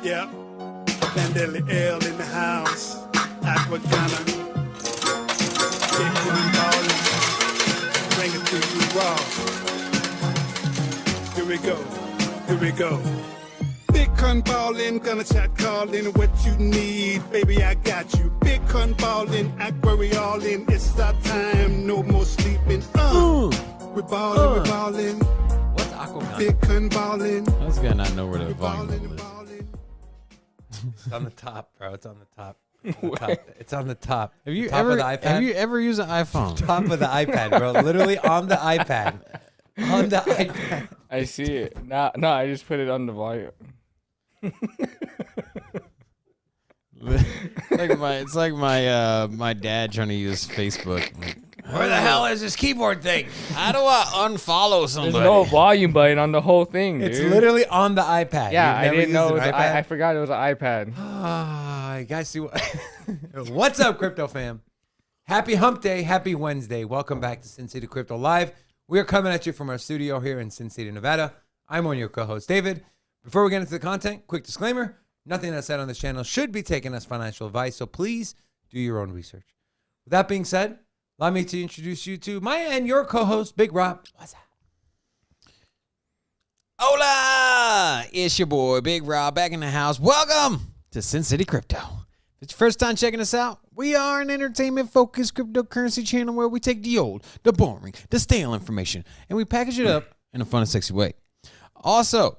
Yep. Bandeli L in the house. Aquagana. Bitcoin ballin'. Bring it to you raw. Here we go. Here we go. Bitcoin ballin', gonna chat callin', what you need, baby, I got you. Bitcoin ballin', Aqua we all in, it's our time, no more sleeping. We're ballin', we're ballin'. What's Aquaman? Bitcoin ballin'. I was gonna not know where the volume Ballin', was. ballin'. It's on the top, bro. It's on the top. It's on the top. Have you Top ever of the iPad? have you ever used an iPhone? Top of the iPad, bro. Literally on the iPad. On the iPad. I see it. No, I just put it on the volume. It's like my dad trying to use Facebook. Like, Where the hell is this keyboard thing? how do I unfollow There's somebody? no volume button on the whole thing, dude. It's literally on the iPad. Yeah, You've I never didn't know. used It was an iPad? I forgot it was an iPad. You guys see what? What's up, crypto fam? Happy Hump Day. Happy Wednesday. Welcome back to Sin City Crypto Live. We are coming at you from our studio here in Sin City, Nevada. I'm one of your co-hosts, David. Before we get into the content, quick disclaimer. Nothing that's said on this channel should be taken as financial advice, so please do your own research. With that being said, allow me to introduce you to my and your co-host, Big Rob. What's up? Hola! It's your boy, Big Rob, back in the house. Welcome to Sin City Crypto. If it's your first time checking us out, we are an entertainment-focused cryptocurrency channel where we take the old, the boring, the stale information, and we package it up in a fun and sexy way. Also,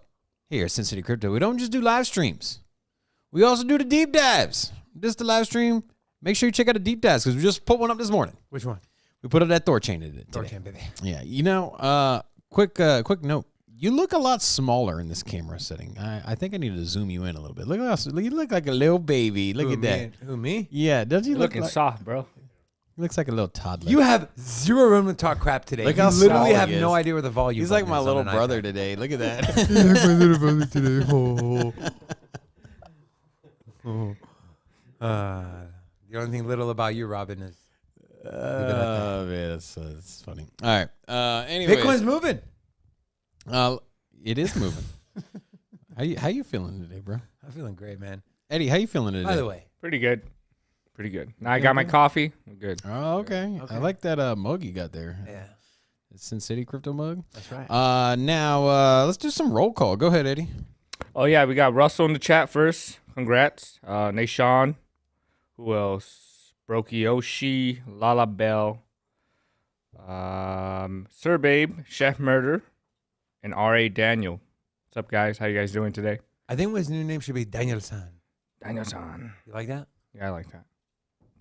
here at Sin City Crypto, we don't just do live streams. We also do the deep dives. This is the live stream. Make sure you check out the deep dives because we just put one up this morning. Which one? We put up that Thor chain today. Thorchain, baby. Yeah, you know, quick note. You look a lot smaller in this camera setting. I think I need to zoom you in a little bit. Look at us. You look like a little baby. Look at that. Who, me? Yeah, doesn't he You're look looking like, soft, bro. he looks like a little toddler. You have zero room to talk crap today. Look you how literally small have he is. no idea where the volume He's like button my is little on an brother iPad. today. Look at that. My little brother today. The only thing little about you, Robin, is Man, that's funny. All right. Anyways, Bitcoin's moving. it is moving. How you feeling today, bro? I'm feeling great, man. Eddie, how you feeling today? By the way, Pretty good. Pretty good. Now I got my coffee. I'm good. Oh, okay. I like that mug you got there. yeah, The Sin City Crypto mug. that's right. Now let's do some roll call. Go ahead, Eddie. Oh, yeah, we got Russell in the chat first. Congrats. Nashawn. Who else? Brokioshi, Lala Bell, Sir Babe, Chef Murder, and R.A. Daniel. What's up, guys? How you guys doing today? I think his new name should be Daniel-san. Daniel-san. You like that? Yeah, I like that.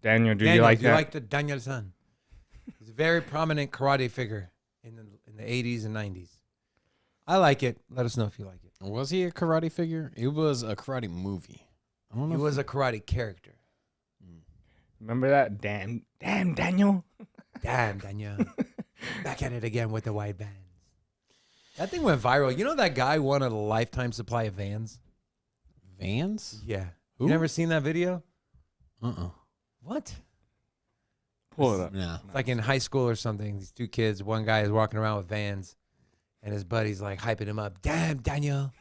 Daniel, do Daniel, you like do that? you like the Daniel-san? He's a very prominent karate figure in the 80s and 90s. I like it. Let us know if you like it. Was he a karate figure? It was a karate movie. I don't know. He was a karate character. Remember that? Damn, Daniel. Damn, Daniel. Back at it again with the white vans. That thing went viral. You know that guy won a lifetime supply of vans? Vans? Yeah. Who? You never seen that video? What? Pull it up. Yeah. It's like in high school or something. These two kids, one guy is walking around with vans, and his buddy's like hyping him up. Damn, Daniel.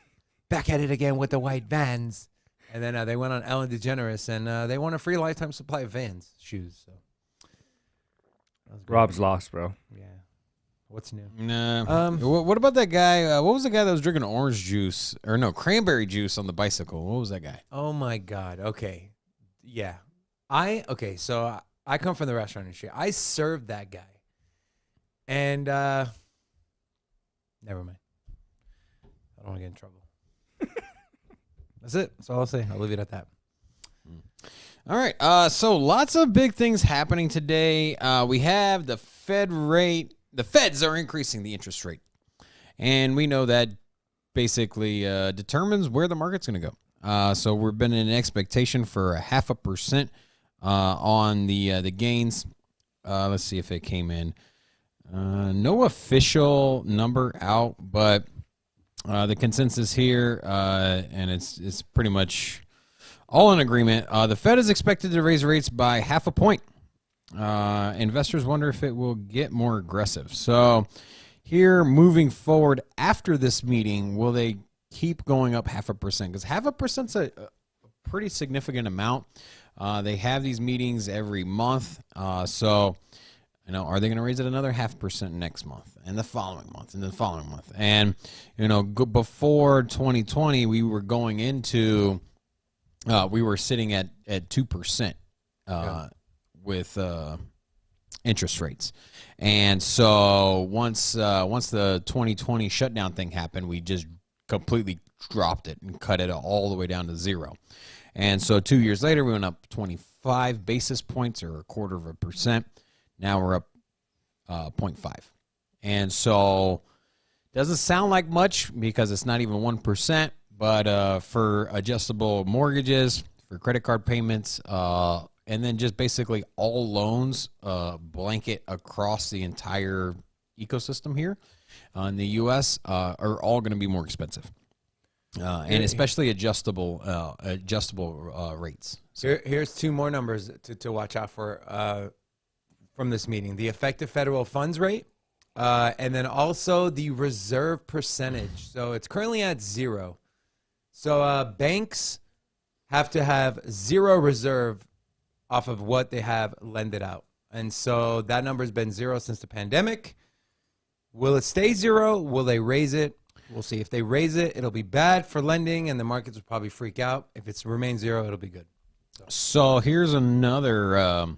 Back at it again with the white vans. And then they went on Ellen DeGeneres, and they won a free lifetime supply of Vans shoes. So that was great. Rob's lost, bro. Yeah. What's new? Nah. What about that guy? What was the guy that was drinking orange juice or no cranberry juice on the bicycle? What was that guy? Oh my God. Okay. Yeah. So I come from the restaurant industry. I served that guy, and never mind. I don't want to get in trouble. That's it. That's all I'll say. I'll leave it at that. All right. So lots of big things happening today. We have the Fed rate. The Feds are increasing the interest rate, and we know that basically determines where the market's going to go. So we've been in expectation for 0.5% on the gains. Let's see if it came in. No official number out, but the consensus here, and it's pretty much all in agreement. The Fed is expected to raise rates by 0.5 point. Investors wonder if it will get more aggressive. So here, moving forward after this meeting, will they keep going up 0.5%, because 0.5%'s a pretty significant amount. They have these meetings every month. So, are they going to raise it another 0.5% next month and the following month and the following month? And, before 2020, we were going into, we were sitting at 2% with interest rates. And so once the 2020 shutdown thing happened, we just completely dropped it and cut it all the way down to 0. And so 2 years later, we went up 25 basis points, or 0.25%. Now we're up 0.5. And so doesn't sound like much because it's not even 1%, but for adjustable mortgages, for credit card payments, and then just basically all loans blanket across the entire ecosystem here in the U.S. Are all going to be more expensive. And especially adjustable rates. So Here's 2 more numbers to watch out for from this meeting: the effective federal funds rate, and then also the reserve percentage. So it's currently at 0. So banks have to have 0 reserve off of what they have lended out, and so that number has been 0 since the pandemic. Will it stay 0? Will they raise it? We'll see. If they raise it, it'll be bad for lending, and the markets will probably freak out. If it's remains 0, it'll be good. So here's another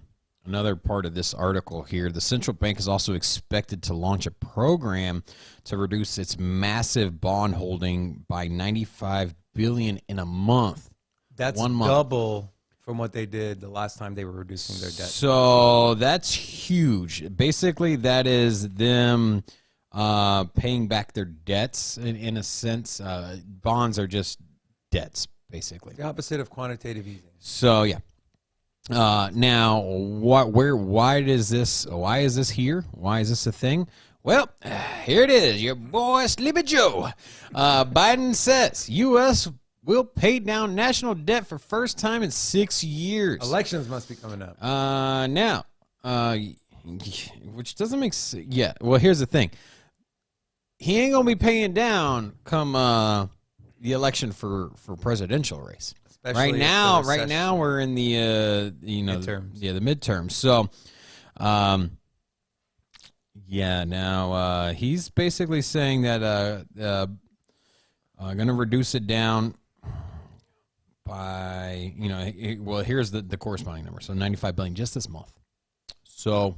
part of this article here. The central bank is also expected to launch a program to reduce its massive bond holding by $95 billion in a month. That's 1 month. double from what they did the last time they were reducing their debt. So that's huge. Basically, that is them paying back their debts in a sense. Bonds are just debts, basically. The opposite of quantitative easing. So yeah. Now, why is this here? Why is this a thing? Well, here it is. Your boy Sleepy Joe. Biden says U.S. will pay down national debt for first time in 6 years. Elections must be coming up. Now, which doesn't make sense. Yeah. Well, here's the thing. He ain't gonna be paying down come the election for presidential race. Especially Right now we're in the midterms. the midterms. So, now he's basically saying that going to reduce it down by here's the corresponding number. So $95 billion just this month. So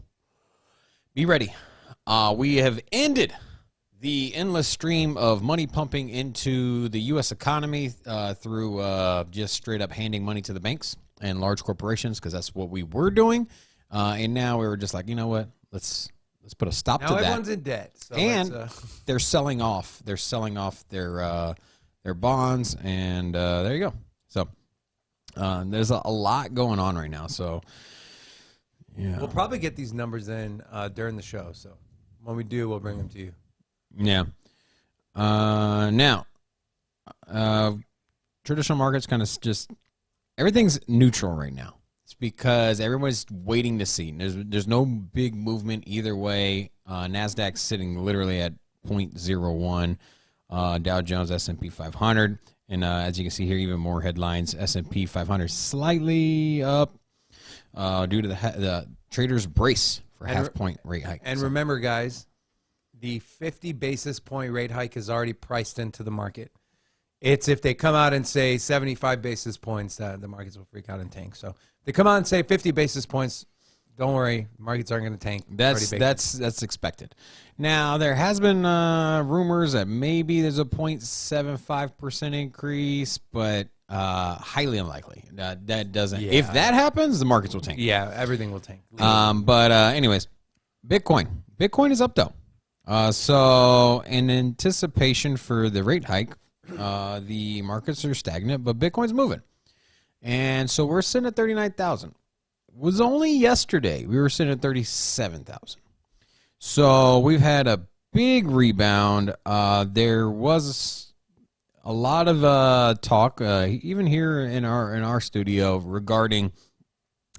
be ready. We have ended the endless stream of money pumping into the U.S. economy through just straight up handing money to the banks and large corporations, because that's what we were doing. And now we were just like, you know what? Let's put a stop to that. Now everyone's in debt. So and they're selling off. They're selling off their bonds, and there you go. So there's a lot going on right now. So yeah, we'll probably get these numbers in during the show. So when we do, we'll bring them to you. Yeah. Now, traditional markets kind of just everything's neutral right now. It's because everyone's waiting to see. There's no big movement either way. Nasdaq's sitting literally at 0.01. Dow Jones, S&P 500, and as you can see here, even more headlines. S&P 500 slightly up due to the traders brace for half-point rate hike. And remember, guys, the 50 basis point rate hike is already priced into the market. It's if they come out and say 75 basis points that the markets will freak out and tank. So if they come out and say 50 basis points, don't worry, markets aren't going to tank. That's expected. Now, there has been rumors that maybe there's a 0.75% increase, but highly unlikely. That doesn't. Yeah. If that happens, the markets will tank. Yeah, everything will tank. But anyways, Bitcoin is up though. So in anticipation for the rate hike, the markets are stagnant, but Bitcoin's moving. And so we're sitting at 39,000. It was only yesterday we were sitting at 37,000. So we've had a big rebound. There was a lot of talk, even here in our studio, regarding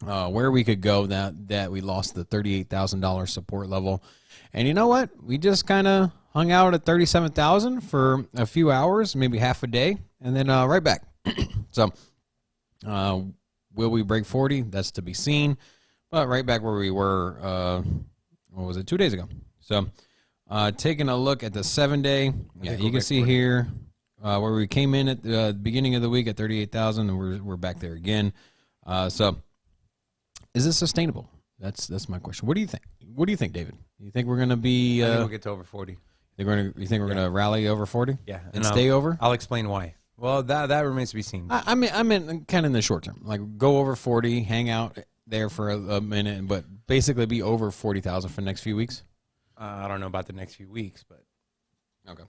where we could go. That we lost the $38,000 support level. And you know what? We just kind of hung out at 37,000 for a few hours, maybe half a day, and then right back. So will we break 40? That's to be seen. But right back where we were, what was it, 2 days ago. So taking a look at the 7-day, yeah, you can see here where we came in at the beginning of the week at 38,000, and we're back there again. So is this sustainable? That's my question. What do you think? What do you think, David? You think we're going to be... I think we'll get to over 40. You think we're going to rally over 40? Yeah. And stay over? I'll explain why. Well, that remains to be seen. I mean kind of in the short term. Like go over 40, hang out there for a minute, but basically be over 40,000 for the next few weeks. I don't know about the next few weeks, but okay.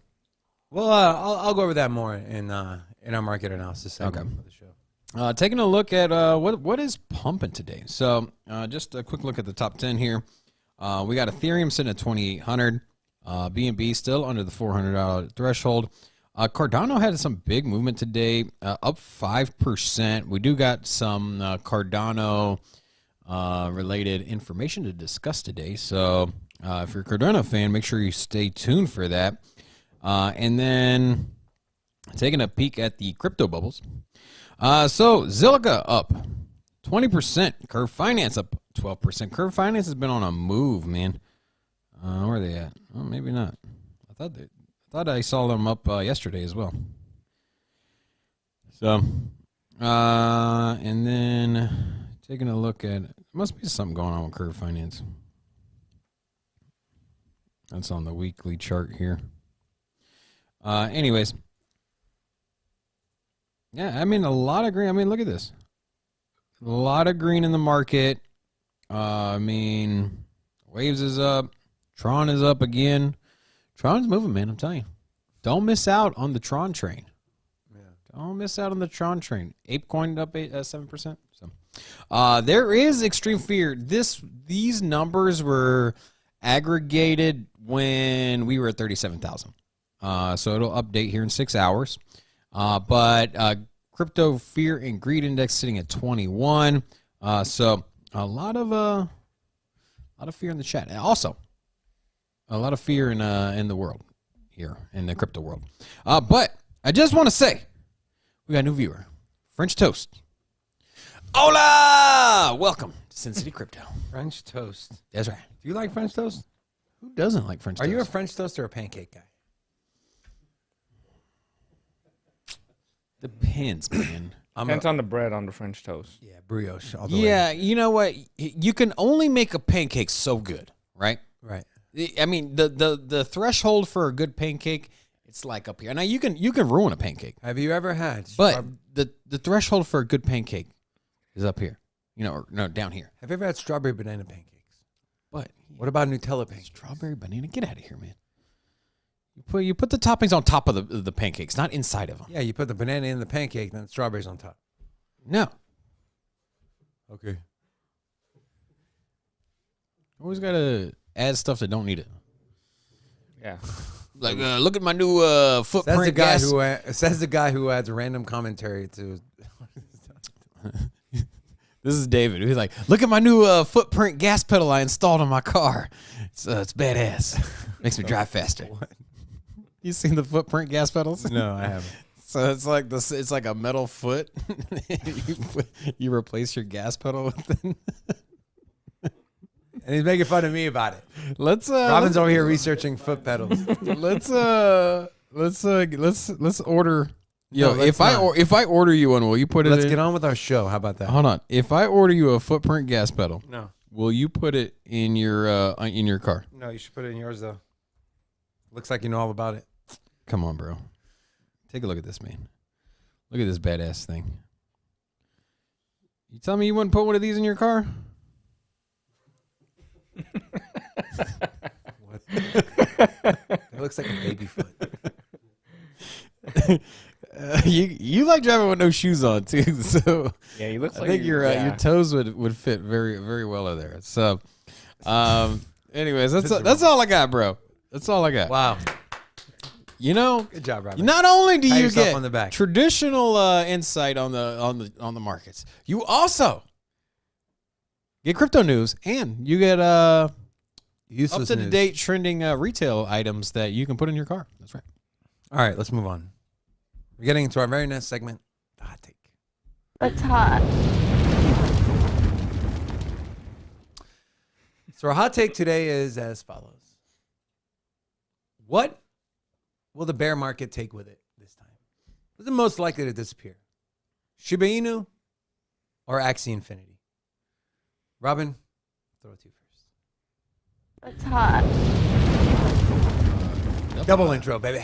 Well, I'll go over that more in our market analysis segment for the show. Taking a look at what is pumping today. So just a quick look at the top 10 here. We got Ethereum sitting at 2,800. BNB still under the $400 threshold. Cardano had some big movement today, up 5%. We do got some Cardano related information to discuss today. So if you're a Cardano fan, make sure you stay tuned for that. And then taking a peek at the crypto bubbles. So Zilliqa up 20%. Curve Finance up 12%. Curve Finance has been on a move, man. Where are they at? Oh, maybe not. I thought I saw them up yesterday as well. So, and then taking a look at, must be something going on with Curve Finance. That's on the weekly chart here. Anyways. Yeah, I mean, a lot of green. I mean, look at this. A lot of green in the market. I mean, Waves is up. Tron is up again. Tron's moving, man. I'm telling you. Don't miss out on the Tron train. Yeah. Don't miss out on the Tron train. ApeCoin up 7%. So, there is extreme fear. These numbers were aggregated when we were at 37,000. So it'll update here in 6 hours. But crypto fear and greed index sitting at 21. So a lot of fear in the chat. And also, a lot of fear in the world here, in the crypto world. But I just want to say, we got a new viewer, French Toast. Hola! Welcome to Sin City Crypto. French toast. That's right. Do you like French toast? Who doesn't like French toast? Are you a French toast or a pancake guy? Depends, man. Depends on the bread on the French toast. Yeah, brioche. All the way. Yeah, you know what? You can only make a pancake so good, right? Right. I mean, the threshold for a good pancake, it's like up here. Now you can ruin a pancake, Have you ever had? but the threshold for a good pancake is up here. You know, or no, down here. Have you ever had strawberry banana pancakes? But What about Nutella pancakes? strawberry banana, get out of here, man. You put the toppings on top of the pancakes, not inside of them. Yeah, you put the banana in the pancake, then the strawberries on top. No, Okay. always gotta add stuff that don't need it. Yeah. Like, look at my new footprint. Says the guy who adds random commentary to. This is David. He's like, look at my new footprint gas pedal I installed on my car. It's badass. Makes me drive faster. What? You seen the footprint gas pedals? No, I haven't. So it's like this. It's like a metal foot. You replace your gas pedal with it. And he's making fun of me about it. Let's Robin's over here researching foot pedals. let's order. Yo, No, let's if I order you one, will you put it? Let's in? get on with our show. How about that? Hold on. If I order you a footprint gas pedal, No. will you put it in your car? No, you should put it in yours, though. Looks like you know all about it. Come on, bro. Take a look at this, man. Look at this badass thing. You tell me you wouldn't put one of these in your car? What? It looks like a baby foot. You like driving with no shoes on too, so Yeah, he looks I like think your toes would fit very, very well in there. So, anyways, that's all I got, bro. That's all I got. Wow. You know, Good job, Robin. not only do Pat you yourself get on the back. traditional insight on the markets, you also get crypto news, and you get Useless Up to news. date trending retail items that you can put in your car. That's right. All right, let's move on. We're getting into our very next segment, the hot take. It's hot. So our hot take today is as follows. What will the bear market take with it this time? What's the most likely to disappear? Shiba Inu or Axie Infinity? Robin, throw it to you first. It's hot. Double intro, baby.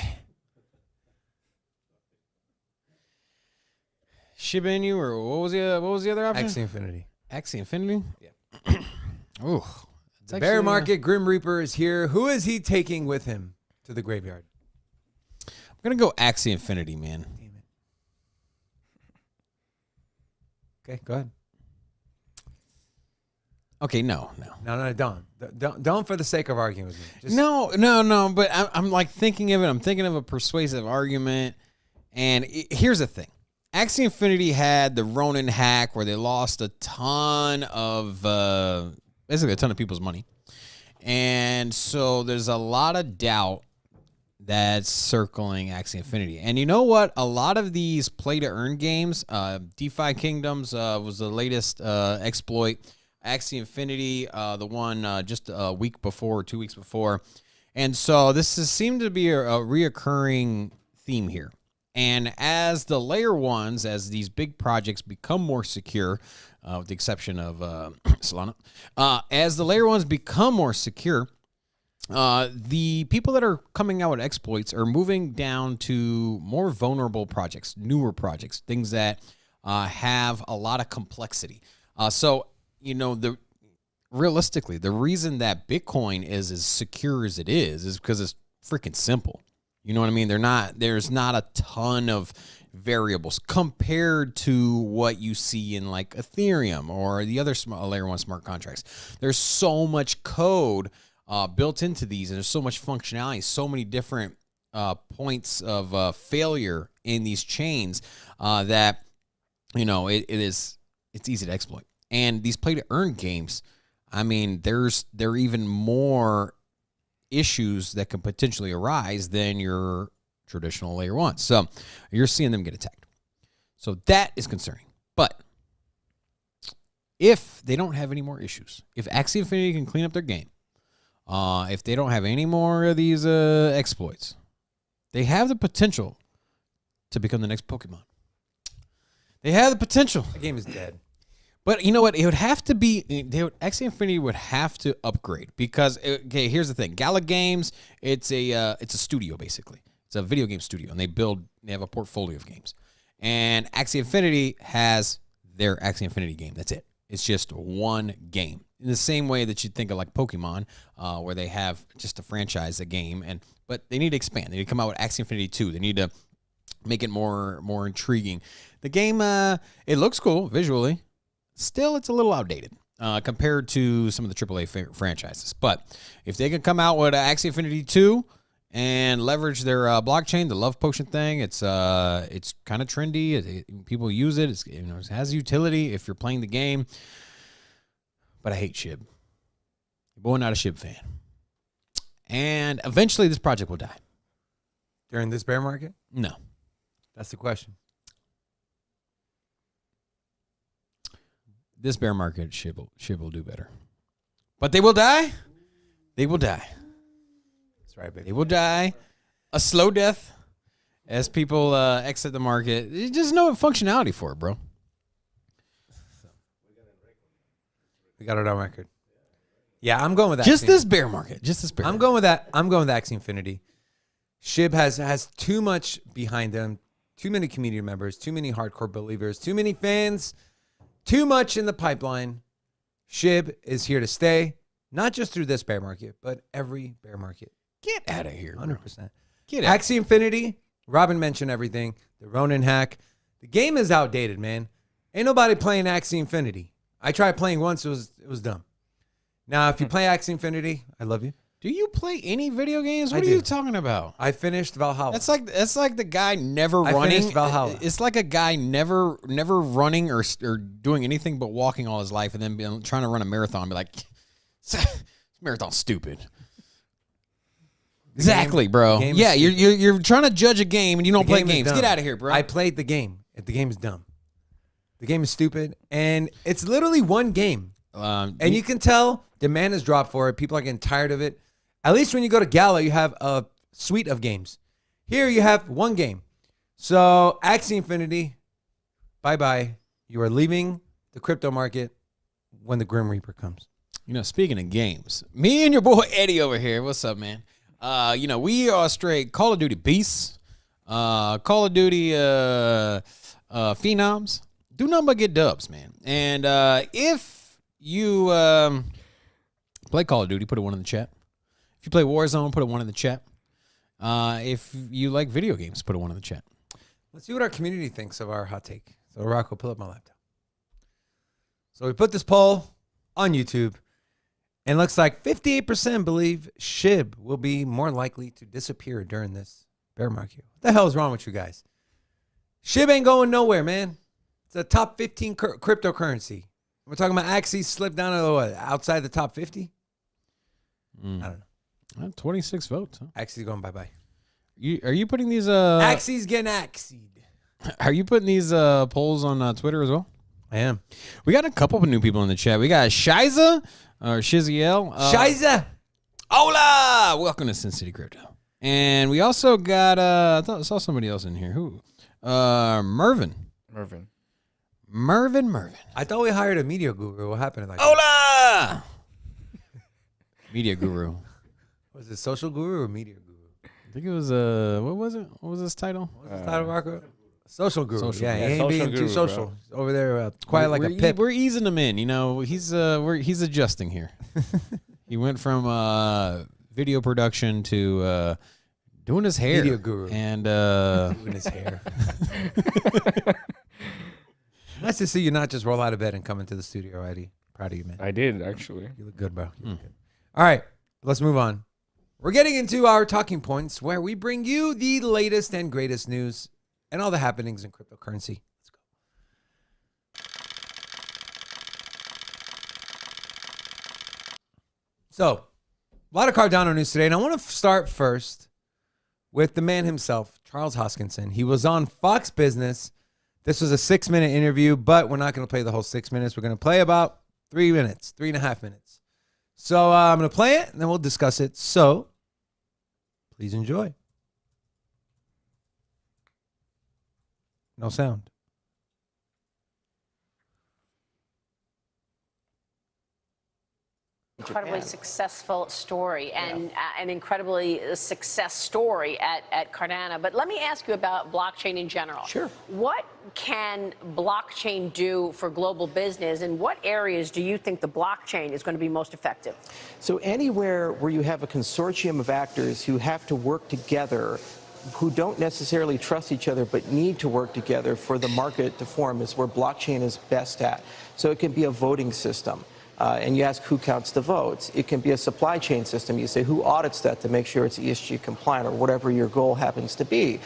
Shiba Inu, or what was the other option? Axie Infinity. Axie Infinity. Yeah. Ooh. The bear market Grim Reaper is here. Who is he taking with him to the graveyard? I'm gonna go Axie Infinity, man. Damn it. Okay, go ahead. Okay, no. Don't for the sake of arguing with me. Just, No. But I'm like thinking of it. I'm thinking of a persuasive argument. And here's the thing. Axie Infinity had the Ronin hack where they lost a ton of, basically a ton of people's money. And so there's a lot of doubt that's circling Axie Infinity. And you know what? A lot of these play-to-earn games, DeFi Kingdoms was the latest exploit. Axie Infinity, the one just a week before, 2 weeks before. And so this seemed to be a reoccurring theme here. And as the layer ones, as these big projects become more secure, with the exception of Solana, as the layer ones become more secure, the people that are coming out with exploits are moving down to more vulnerable projects, newer projects, things that have a lot of complexity. So, you know, realistically, the reason that Bitcoin is as secure as it is because it's freaking simple. You know what I mean? There's not a ton of variables compared to what you see in like Ethereum or the other layer one smart contracts. There's so much code built into these, and there's so much functionality, so many different points of failure in these chains that, you know, it's easy to exploit. And these play to earn games, I mean, there are even more issues that can potentially arise than your traditional layer one. So you're seeing them get attacked. So that is concerning. But if they don't have any more issues, if Axie Infinity can clean up their game, if they don't have any more of these exploits, they have the potential to become the next Pokemon. They have the potential. the game is dead. But you know what? It would have to be. Axie Infinity would have to upgrade because, okay, here's the thing. Gala Games, it's a studio basically. It's a video game studio, and they have a portfolio of games. And Axie Infinity has their Axie Infinity game. That's it. It's just one game. In the same way that you'd think of like Pokemon, where they have just a franchise, a game, but they need to expand. They need to come out with Axie Infinity 2. They need to make it more intriguing. The game, it looks cool visually. Still, it's a little outdated compared to some of the AAA franchises. But if they can come out with Axie Infinity 2 and leverage their blockchain, the Love Potion thing, it's kind of trendy. People use it. It has utility if you're playing the game. But I hate SHIB. Boy, not a SHIB fan. And eventually, this project will die. During this bear market? No. That's the question. This bear market, SHIB will do better. But they will die. They will die. That's right, baby. They will die. A slow death as people exit the market. There's just no functionality for it, bro. We got it on record. Yeah, I'm going with that. Just this bear market. I'm going with that. I'm going with Axie Infinity. SHIB has too much behind them, too many community members, too many hardcore believers, too many fans, too much in the pipeline. SHIB is here to stay, not just through this bear market, but every bear market. Get out of here, 100%. Get out. Axie Infinity, Robin mentioned everything. The Ronin hack. The game is outdated, man. Ain't nobody playing Axie Infinity. I tried playing once. It was dumb. Now, if you play Axie Infinity, I love you. Do you play any video games? What I are you do. talking about? I finished Valhalla. That's like the guy never I running. finished Valhalla. It's like a guy never running or doing anything but walking all his life, and then trying to run a marathon. And be like, Marathon's stupid. Exactly, bro. game is Yeah, stupid. you're trying to judge a game and you don't The play game is games. dumb. Get out of here, bro. I played the game. The game is dumb. The game is stupid, and it's literally one game. And you can tell demand has dropped for it. People are getting tired of it. At least when you go to Gala, you have a suite of games. Here you have one game. So Axie Infinity, bye-bye. You are leaving the crypto market when the Grim Reaper comes. You know, speaking of games, me and your boy Eddie over here. What's up, man? You know, we are straight Call of Duty beasts. Call of Duty phenoms. Do nothing but get dubs, man. And if you play Call of Duty, put a 1 in the chat. If you play Warzone, put a 1 in the chat. If you like video games, put a 1 in the chat. Let's see what our community thinks of our hot take. So Rocco, pull up my laptop. So we put this poll on YouTube, and it looks like 58% believe SHIB will be more likely to disappear during this bear market. What the hell is wrong with you guys? SHIB ain't going nowhere, man. It's a top 15 cryptocurrency. We're talking about Axie slipped down to what, outside the top 50? I don't know. 26 votes. Huh? Axie's going bye-bye. Are you putting these Axie's getting axied. Are you putting these polls on Twitter as well? I am. We got a couple of new people in the chat. We got Shiza or Shiziel. Shiza. Hola! Welcome to Sin City Crypto. And we also got I saw somebody else in here. Who? Mervin. I thought we hired a media guru. What happened? Like, Hola! Media guru. was it social guru or media guru? I think it was what was it? What was this title? What was the title, Rocco? Social guru. Social Yeah, guru. he ain't Social being too guru, social. bro. He's over there, quiet like a pip. We're easing him in. You know, he's adjusting here. He went from video production to doing his hair. Media guru. And Doing his hair. Nice to see you not just roll out of bed and come into the studio, Eddie. Proud of you, man. I did, actually. You look good, bro. You look good. All right, let's move on. We're getting into our talking points where we bring you the latest and greatest news and all the happenings in cryptocurrency. Let's go. So, a lot of Cardano news today, and I want to start first with the man himself, Charles Hoskinson. He was on Fox Business. This was a 6-minute interview, but we're not going to play the whole 6 minutes. We're going to play about 3 minutes, 3.5 minutes. So I'm going to play it, and then we'll discuss it. So please enjoy. No sound. Incredibly successful story and an incredibly success story at Cardano. But let me ask you about blockchain in general. Sure. What can blockchain do for global business, and what areas do you think the blockchain is going to be most effective? So anywhere where you have a consortium of actors who have to work together, who don't necessarily trust each other but need to work together for the market to form, is where blockchain is best at. So it can be a voting system. And you ask who counts the votes. It can be a supply chain system. You say who audits that to make sure it's ESG compliant or whatever your goal happens to be.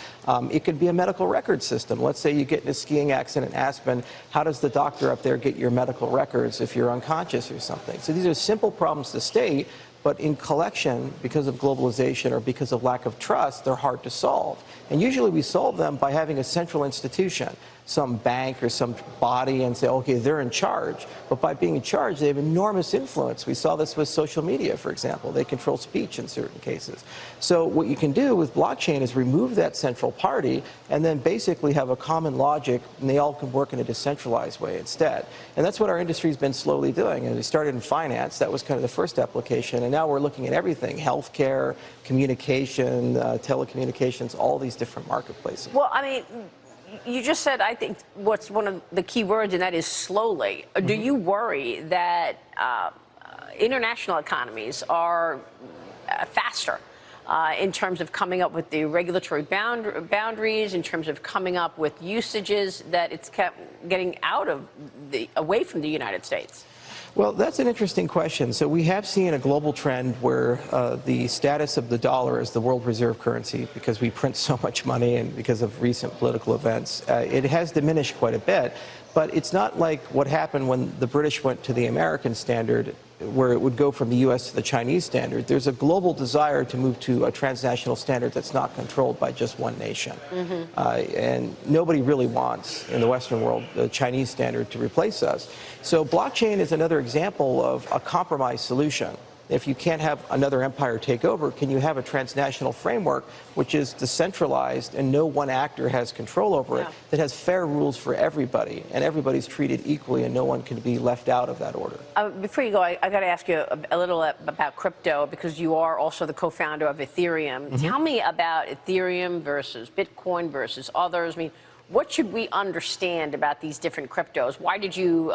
It could be a medical record system. Let's say you get in a skiing accident in Aspen. How does the doctor up there get your medical records if you're unconscious or something? So these are simple problems to state, but in collection, because of globalization or because of lack of trust, they're hard to solve. And usually we solve them by having a central institution, some bank or some body, and say, okay, they're in charge. But by being in charge, they have enormous influence. We saw this with social media, for example. They control speech in certain cases. So what you can do with blockchain is remove that central party and then basically have a common logic, and they all can work in a decentralized way instead. And that's what our industry's been slowly doing. And we started in finance. That was kind of the first application. And now we're looking at everything: healthcare, communication, telecommunications, all these different marketplaces. Well, I mean, you just said, I think, what's one of the key words, and that is slowly. Do you worry that international economies are faster in terms of coming up with the regulatory boundaries, in terms of coming up with usages, that it's kept getting away from the United States? Well, that's an interesting question. So we have seen a global trend where the status of the dollar as the world reserve currency, because we print so much money and because of recent political events, it has diminished quite a bit. But it's not like what happened when the British went to the American standard where it would go from the U.S. to the Chinese standard, there's a global desire to move to a transnational standard that's not controlled by just one nation. And nobody really wants, in the Western world, the Chinese standard to replace us. So blockchain is another example of a compromise solution. If you can't have another empire take over, can you have a transnational framework which is decentralized and no one actor has control over it, that has fair rules for everybody, and everybody's treated equally and no one can be left out of that order? Before you go, I got to ask you a little about crypto, because you are also the co-founder of Ethereum. Tell me about Ethereum versus Bitcoin versus others. I mean, what should we understand about these different cryptos? Why did you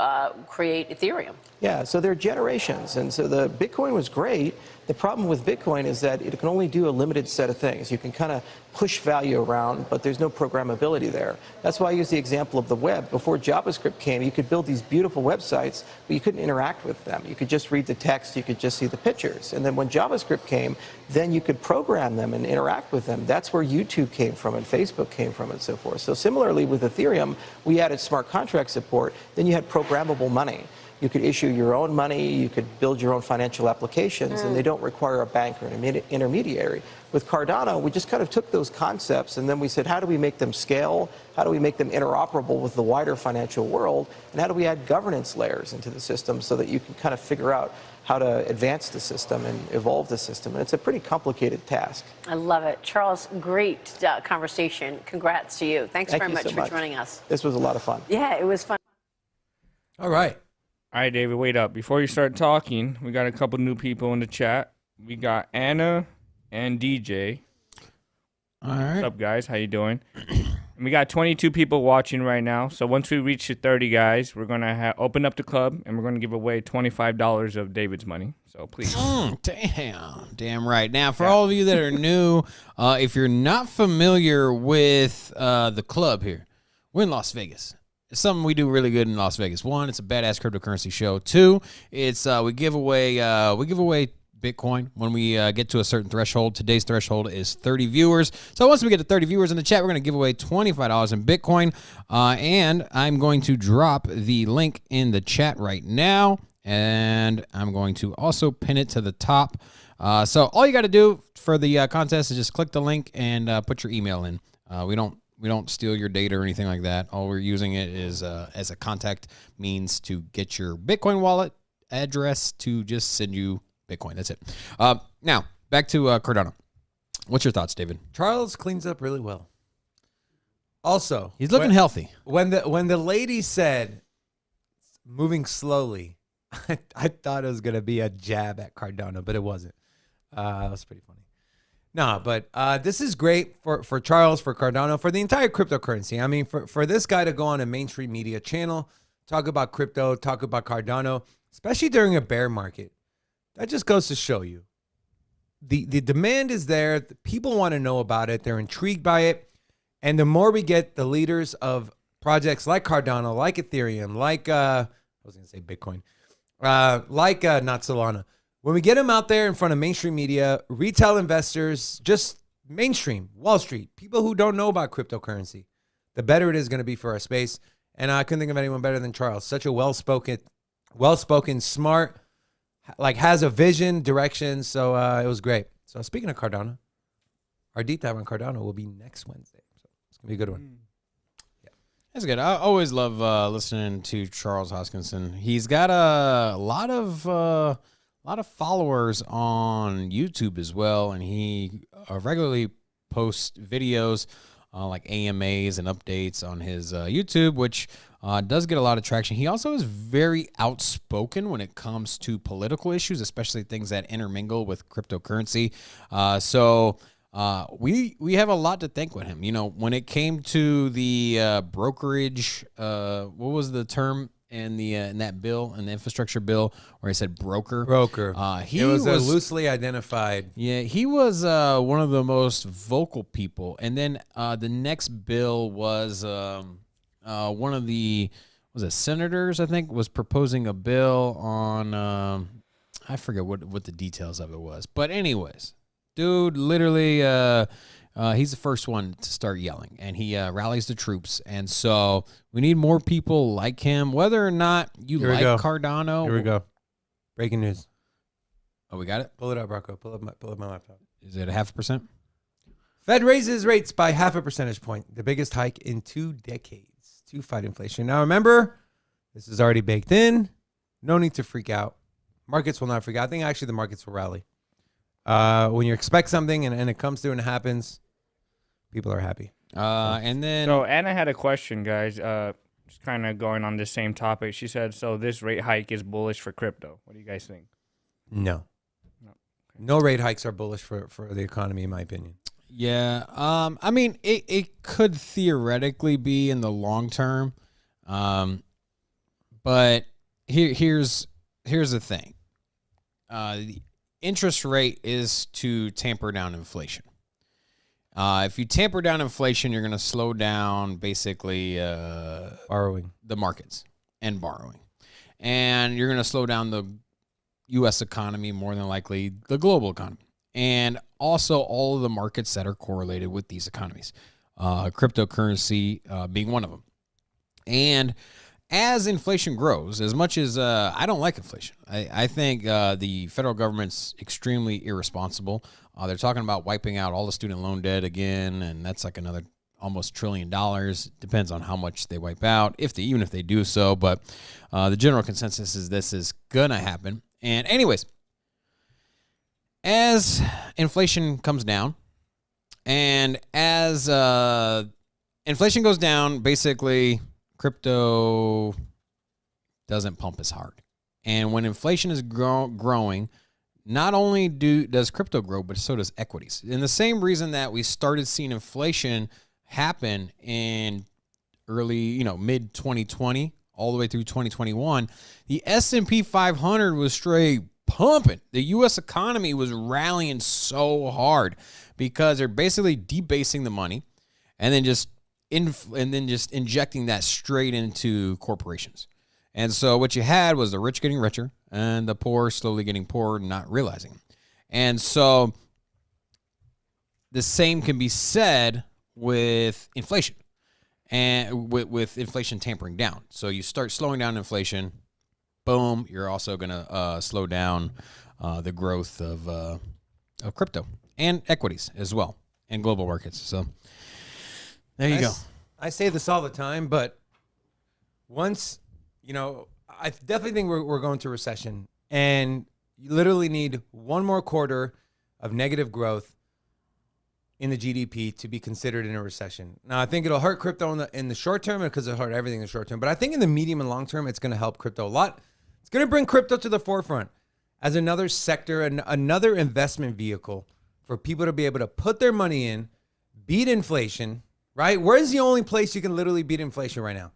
create Ethereum? Yeah, so there are generations, and so the Bitcoin was great. The problem with Bitcoin is that it can only do a limited set of things. You can kind of push value around, but there's no programmability there. That's why I use the example of the web. Before JavaScript came, you could build these beautiful websites, but you couldn't interact with them. You could just read the text, you could just see the pictures. And then when JavaScript came, then you could program them and interact with them. That's where YouTube came from and Facebook came from and so forth. So similarly with Ethereum, we added smart contract support, then you had programmable money. You could issue your own money, you could build your own financial applications, and they don't require a bank or an intermediary. With Cardano, we just kind of took those concepts and then we said, how do we make them scale? How do we make them interoperable with the wider financial world? And how do we add governance layers into the system so that you can kind of figure out how to advance the system and evolve the system? And it's a pretty complicated task. I love it. Charles, great conversation. Congrats to you. Thanks very much for joining us. This was a lot of fun. Yeah, it was fun. All right. All right, David, wait up. Before you start talking, we got a couple new people in the chat. We got Anna and DJ. All right. What's up, guys? How you doing? And we got 22 people watching right now. So once we reach the 30 guys, we're going to open up the club, and we're going to give away $25 of David's money. So please. Damn right. Now, for all of you that are new, if you're not familiar with the club here, we're in Las Vegas. It's something we do really good in Las Vegas. One, it's a badass cryptocurrency show. Two, it's we give away Bitcoin when we get to a certain threshold. Today's threshold is 30 viewers. So once we get to 30 viewers in the chat, we're going to give away $25 in Bitcoin. And I'm going to drop the link in the chat right now. And I'm going to also pin it to the top. So all you got to do for the contest is just click the link and put your email in. We don't steal your data or anything like that. All we're using it is as a contact means to get your Bitcoin wallet address to just send you Bitcoin. That's it. Now, back to Cardano. What's your thoughts, David? Charles cleans up really well. Also, He's looking healthy. When the lady said moving slowly, I thought it was going to be a jab at Cardano, but it wasn't. That was pretty funny. No, but this is great for Charles, for Cardano, for the entire cryptocurrency. I mean, for this guy to go on a mainstream media channel, talk about crypto, talk about Cardano, especially during a bear market, that just goes to show you. The demand is there. People want to know about it. They're intrigued by it. And the more we get the leaders of projects like Cardano, like Ethereum, like, I was going to say Bitcoin, like not Solana, when we get them out there in front of mainstream media, retail investors, just mainstream, Wall Street, people who don't know about cryptocurrency, the better it is going to be for our space. And I couldn't think of anyone better than Charles. Such a well-spoken, smart, like has a vision, direction. So it was great. So speaking of Cardano, our deep dive on Cardano will be next Wednesday. So it's going to be a good one. Yeah. That's good. I always love listening to Charles Hoskinson. He's got a lot of followers on YouTube as well, and he regularly posts videos like AMAs and updates on his YouTube, which does get a lot of traction. He also is very outspoken when it comes to political issues, especially things that intermingle with cryptocurrency. So we have a lot to thank with him. You know, when it came to the brokerage, what was the term in that bill, in the infrastructure bill, where he said broker? It was loosely identified. Yeah, he was one of the most vocal people. And then the next bill was one of the senators, I think, was proposing a bill on I forget what the details of it was. But anyways, dude, literally, he's the first one to start yelling, and he rallies the troops. And so we need more people like him, whether or not you like Cardano. Here we go. Breaking news. Oh, we got it? Pull it up, Rocco. Pull up my laptop. Is it 0.5%? Fed raises rates by 0.5 percentage point, the biggest hike in 2 decades to fight inflation. Now, remember, this is already baked in. No need to freak out. Markets will not freak out. I think actually the markets will rally. When you expect something and it comes through and it happens, people are happy. And then So Anna had a question, guys. Just kind of going on this same topic. She said, "So this rate hike is bullish for crypto. What do you guys think?" No. No rate hikes are bullish for the economy, in my opinion. yeah, I mean it could theoretically be in the long term. But here's the thing. The interest rate is to tamper down inflation. If you tamper down inflation, you're going to slow down basically Borrowing. the markets and borrowing. And you're going to slow down the U.S. economy, more than likely the global economy. And also all of the markets that are correlated with these economies. Cryptocurrency being one of them. And as inflation grows, as much as I don't like inflation, I think the federal government's extremely irresponsible. They're talking about wiping out all the student loan debt again, and that's like another almost $1 trillion. Depends on how much they wipe out, even if they do so. But the general consensus is this is going to happen. And anyways, as inflation comes down and as inflation goes down, basically crypto doesn't pump as hard. And when inflation is growing, not only does crypto grow, but so does equities. And the same reason that we started seeing inflation happen in early, mid 2020, all the way through 2021, the S&P 500 was straight pumping. The U.S. economy was rallying so hard because they're basically debasing the money and then just injecting that straight into corporations. And so what you had was the rich getting richer and the poor slowly getting poorer, not realizing. And so the same can be said with inflation and with inflation tampering down. So you start slowing down inflation, boom, you're also going to slow down the growth of crypto and equities as well and global markets. So there you go. I say this all the time, but once, I definitely think we're going to recession, and you literally need one more quarter of negative growth in the GDP to be considered in a recession. Now, I think it'll hurt crypto in the short term because it'll hurt everything in the short term, but I think in the medium and long term, it's going to help crypto a lot. It's going to bring crypto to the forefront as another sector and another investment vehicle for people to be able to put their money in, beat inflation, right? Where's the only place you can literally beat inflation right now?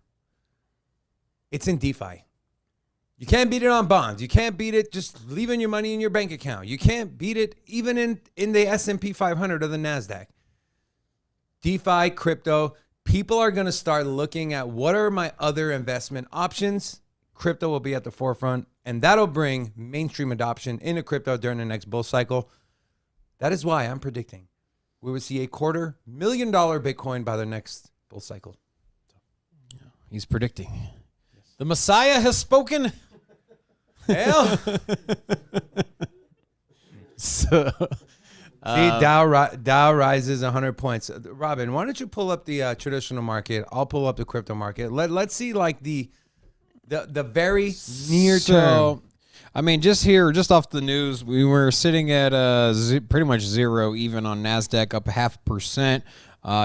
It's in DeFi. You can't beat it on bonds. You can't beat it just leaving your money in your bank account. You can't beat it even in the S&P 500 or the NASDAQ. DeFi, crypto, people are going to start looking at what are my other investment options. Crypto will be at the forefront, and that'll bring mainstream adoption into crypto during the next bull cycle. That is why I'm predicting we will see $250,000 Bitcoin by the next bull cycle. He's predicting. The Messiah has spoken. Hell. So, See, Dow rises 100 points. Robin, why don't you pull up the traditional market? I'll pull up the crypto market. Let's see like the very near term. I mean, just off the news, we were sitting at pretty much zero, even on NASDAQ, up 0.5%.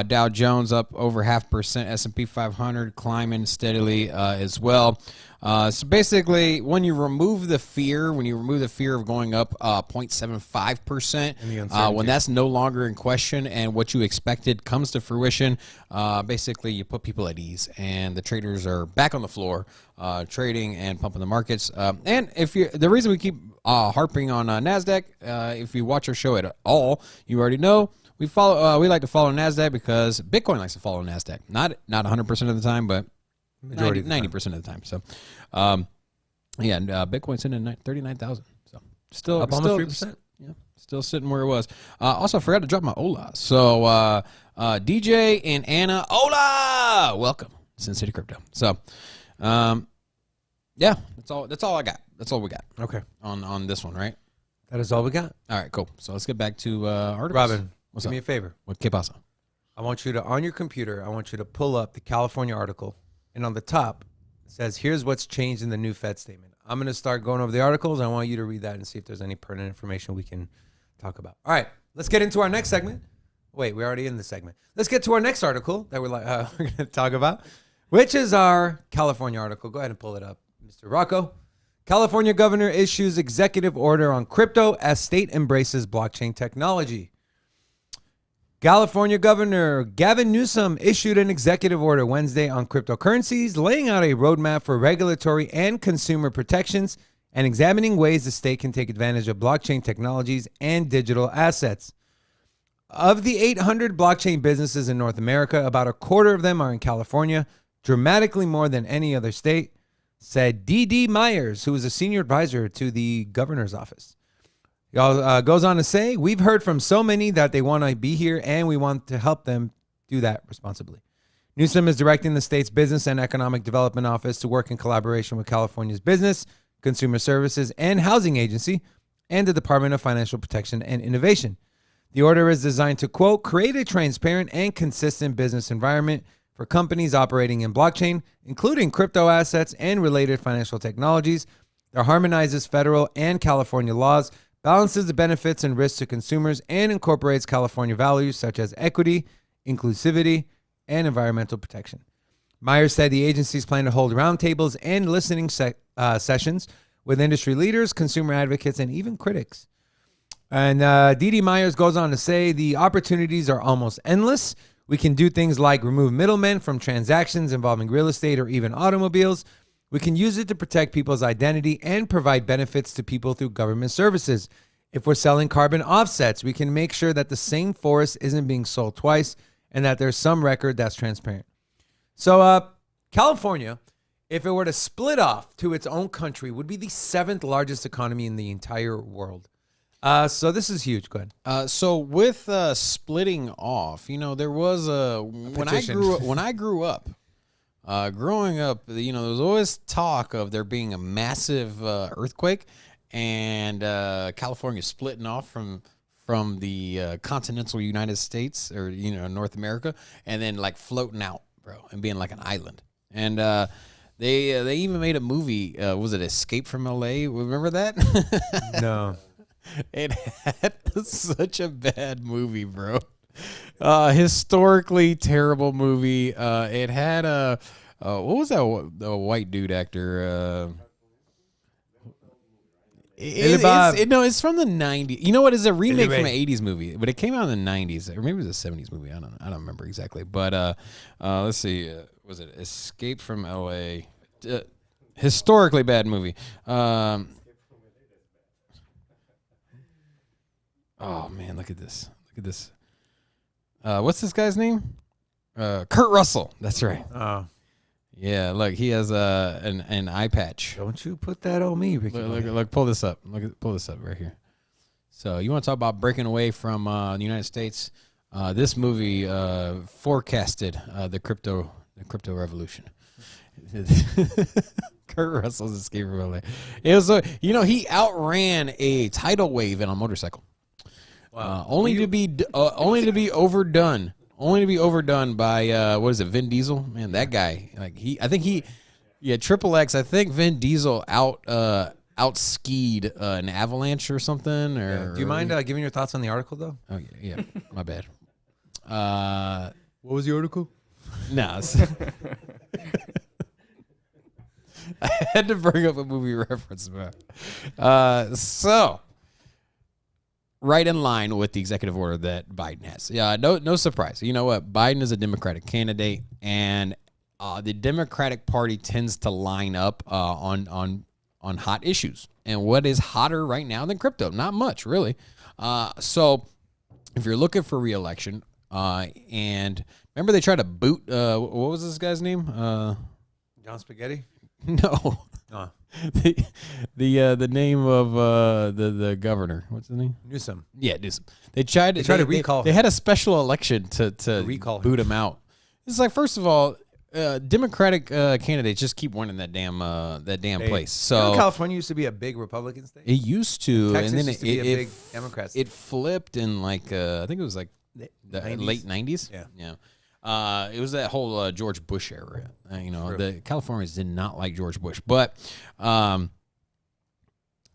Dow Jones up over 0.5%. S&P 500 climbing steadily as well. So basically, when you remove the fear of going up 0.75%, when that's no longer in question and what you expected comes to fruition, basically you put people at ease and the traders are back on the floor trading and pumping the markets. And the reason we keep harping on NASDAQ, if you watch our show at all, you already know. We like to follow NASDAQ because Bitcoin likes to follow NASDAQ. Not 100% of the time, but 90% of the time. So, Bitcoin's sitting at 39,000. So still up almost 3%. Yeah, still sitting where it was. Also, I forgot to drop my hola. So DJ and Anna, hola, welcome, Sin City Crypto. So, that's all I got. That's all we got Okay. on this one, right? That is all we got. All right, cool. So let's get back to articles. Robin, what's do up? me a favor. What que pasa? I want you to, on your computer, I want you to pull up the California article. And on the top, it says, here's what's changed in the new Fed statement. I'm going to start going over the articles. I want you to read that and see if there's any pertinent information we can talk about. All right, let's get into our next segment. Wait, we're already in the segment. Let's get to our next article that we're going to talk about, which is our California article. Go ahead and pull it up, Mr. Rocco. California governor issues executive order on crypto as state embraces blockchain technology. California Governor Gavin Newsom issued an executive order Wednesday on cryptocurrencies, laying out a roadmap for regulatory and consumer protections and examining ways the state can take advantage of blockchain technologies and digital assets. Of the 800 blockchain businesses in North America, about a quarter of them are in California, dramatically more than any other state, said D.D. Myers, who is a senior advisor to the governor's office. He goes on to say, we've heard from so many that they want to be here and we want to help them do that responsibly. Newsom is directing the state's Business and Economic Development Office to work in collaboration with California's Business, Consumer Services, and Housing Agency and the Department of Financial Protection and Innovation. The order is designed to, quote, create a transparent and consistent business environment for companies operating in blockchain, including crypto assets and related financial technologies, that harmonizes federal and California laws, balances the benefits and risks to consumers, and incorporates California values such as equity, inclusivity, and environmental protection. Myers said the agencies plan to hold roundtables and listening sessions with industry leaders, consumer advocates, and even critics. And D.D. Myers goes on to say the opportunities are almost endless. We can do things like remove middlemen from transactions involving real estate or even automobiles. We can use it to protect people's identity and provide benefits to people through government services. If we're selling carbon offsets, we can make sure that the same forest isn't being sold twice and that there's some record that's transparent. So California, if it were to split off to its own country, would be the 7th largest economy in the entire world. So this is huge. Go ahead. So with splitting off, there was when I grew up, growing up, there was always talk of there being a massive earthquake and California splitting off from the continental United States or North America, and then like floating out, bro, and being like an island. And they even made a movie. Was it Escape from L.A.? Remember that? No. It had such a bad movie, bro. Historically terrible movie. It had what was that? The white dude actor. It's from the 90s. You know what? It's a remake from an 80s movie, but it came out in the 90s, or maybe it was a 70s movie. I don't remember exactly. But let's see. Was it Escape from L.A.? Historically bad movie. Oh man, look at this. Look at this. What's this guy's name? Kurt Russell. That's right. Oh. Yeah, look, he has an eye patch. Don't you put that on me, Ricky. Look, pull this up. Pull this up right here. So you want to talk about breaking away from the United States? This movie forecasted the crypto revolution. Kurt Russell's Escape from LA. It was he outran a tidal wave in a motorcycle. Wow. Only to be overdone. Only to be overdone by what is it, Vin Diesel? Man, that guy. Triple X. I think Vin Diesel outskied an avalanche or something. Or do you mind giving your thoughts on the article though? Oh yeah, my bad. What was the article? No. I had to bring up a movie reference, man. So, right in line with the executive order that Biden has. Yeah, no surprise. You know what? Biden is a Democratic candidate, and the Democratic Party tends to line up on hot issues. And what is hotter right now than crypto? Not much, really. So, if you're looking for re-election, and remember they tried to boot, what was this guy's name? John Spaghetti? No. The name of the governor. What's his name? Newsom. Yeah, Newsom. They tried to recall. They had a special election to recall boot him out. It's like, first of all, Democratic candidates just keep winning that damn place. So California used to be a big Republican state. it used to, Texas and then used to be a big Democrat state. It flipped in like I think it was like the 90s? late 90s. Yeah. It was that whole George Bush era. The Californians did not like George Bush, but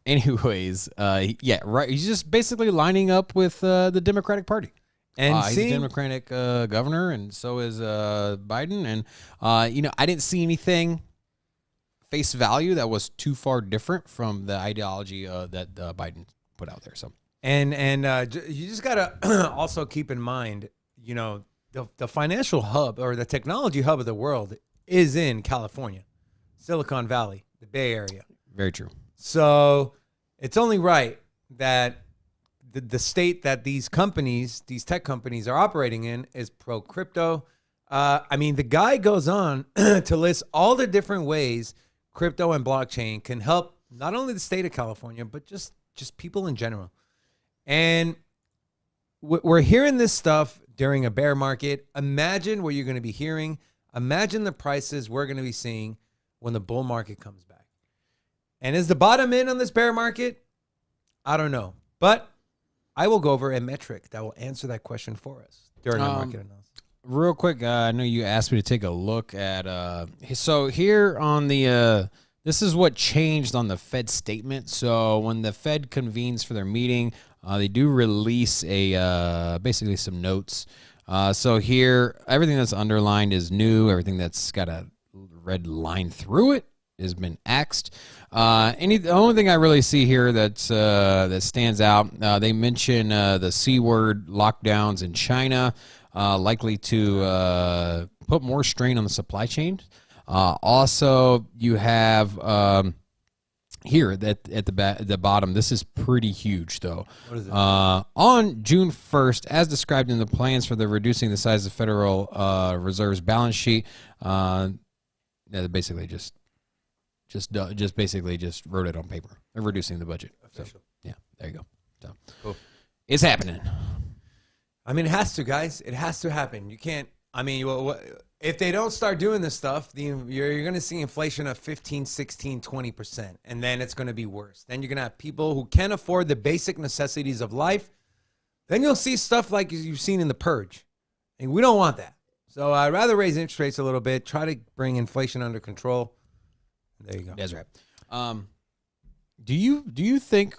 anyways, yeah, right. He's just basically lining up with the Democratic Party. And he's a Democratic governor, and so is Biden. And I didn't see anything face value that was too far different from the ideology that Biden put out there. So, and you just gotta also keep in mind, the financial hub or the technology hub of the world is in California, Silicon Valley, the Bay Area. very true. So it's only right that the state that these tech companies are operating in is pro crypto. The guy goes on to list all the different ways crypto and blockchain can help not only the state of California, but just people in general. And we're hearing this stuff during a bear market. Imagine what you're going to be hearing. Imagine the prices we're going to be seeing when the bull market comes back. And is the bottom in on this bear market? I don't know. But I will go over a metric that will answer that question for us during the market analysis. Real quick, I know you asked me to take a look at. So here on the, this is what changed on the Fed statement. So when the Fed convenes for their meeting, they do release basically some notes. So here, everything that's underlined is new. Everything that's got a red line through it has been axed. The only thing I really see here that stands out, they mention the C word lockdowns in China, likely to put more strain on the supply chain. Also, you have here that at the bottom. This is pretty huge, though. What is it? On June 1st, as described in the plans for the reducing the size of Federal Reserve's balance sheet, basically just basically wrote it on paper. They're reducing the budget. Official. So, yeah, there you go. So Cool. It's happening. It has to, guys. It has to happen. You can't. If they don't start doing this stuff, you're going to see inflation of 15, 16, 20%. And then it's going to be worse. Then you're going to have people who can't afford the basic necessities of life. Then you'll see stuff like you've seen in The Purge. And we don't want that. So I'd rather raise interest rates a little bit, try to bring inflation under control. There you go. That's right. Do you think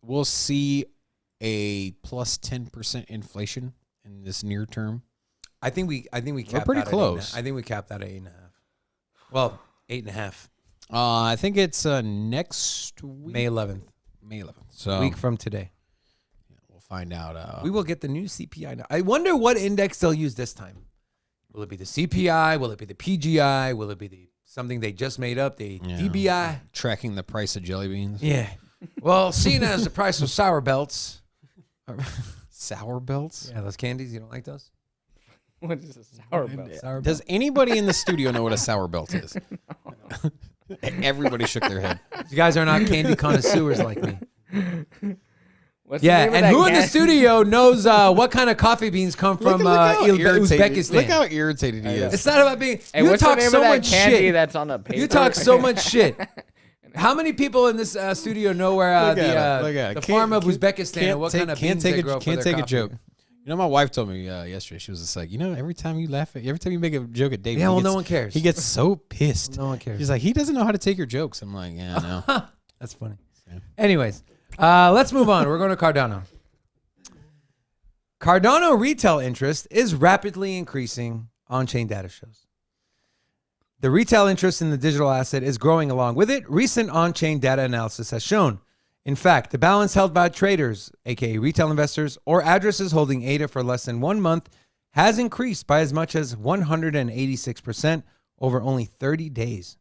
we'll see a plus 10% inflation in this near term? I think we capped pretty out at close. 8.5. I think we capped out at 8.5. Well, 8.5. I think it's next week, May 11th. May 11th. So A week from today. we'll find out. We will get the new CPI now. I wonder what index they'll use this time. Will it be the CPI? Will it be the PGI? Will it be something they just made up, the DBI? Tracking the price of jelly beans. Yeah. Well, seen as the price of sour belts. Sour belts? Yeah, those candies. You don't like those? What is a sour belt? Sour Does anybody in the studio know what a sour belt is? Everybody shook their head. You guys are not candy connoisseurs like me. What's the Yeah, name of and that who in the candy? studio knows what kind of coffee beans come from Uzbekistan? Look how irritated he is. It's not about being. Hey, you what's talk the name so of that much candy shit. that's on the paper? You talk so much shit. How many people in this studio know where the farm of Uzbekistan and what kind of beans they grow for Can't their take a coffee? joke. My wife told me yesterday. She was just like, every time you make a joke at David, Yeah, well, no one cares. He gets so pissed. No one cares. She's like, he doesn't know how to take your jokes. I'm like, yeah, I know. That's funny. Anyways, let's move on. We're going to Cardano. Cardano retail interest is rapidly increasing, on-chain data shows. The retail interest in the digital asset is growing along with it, recent on-chain data analysis has shown. In fact, the balance held by traders, aka retail investors, or addresses holding ADA for less than 1 month has increased by as much as 186% over only 30 days.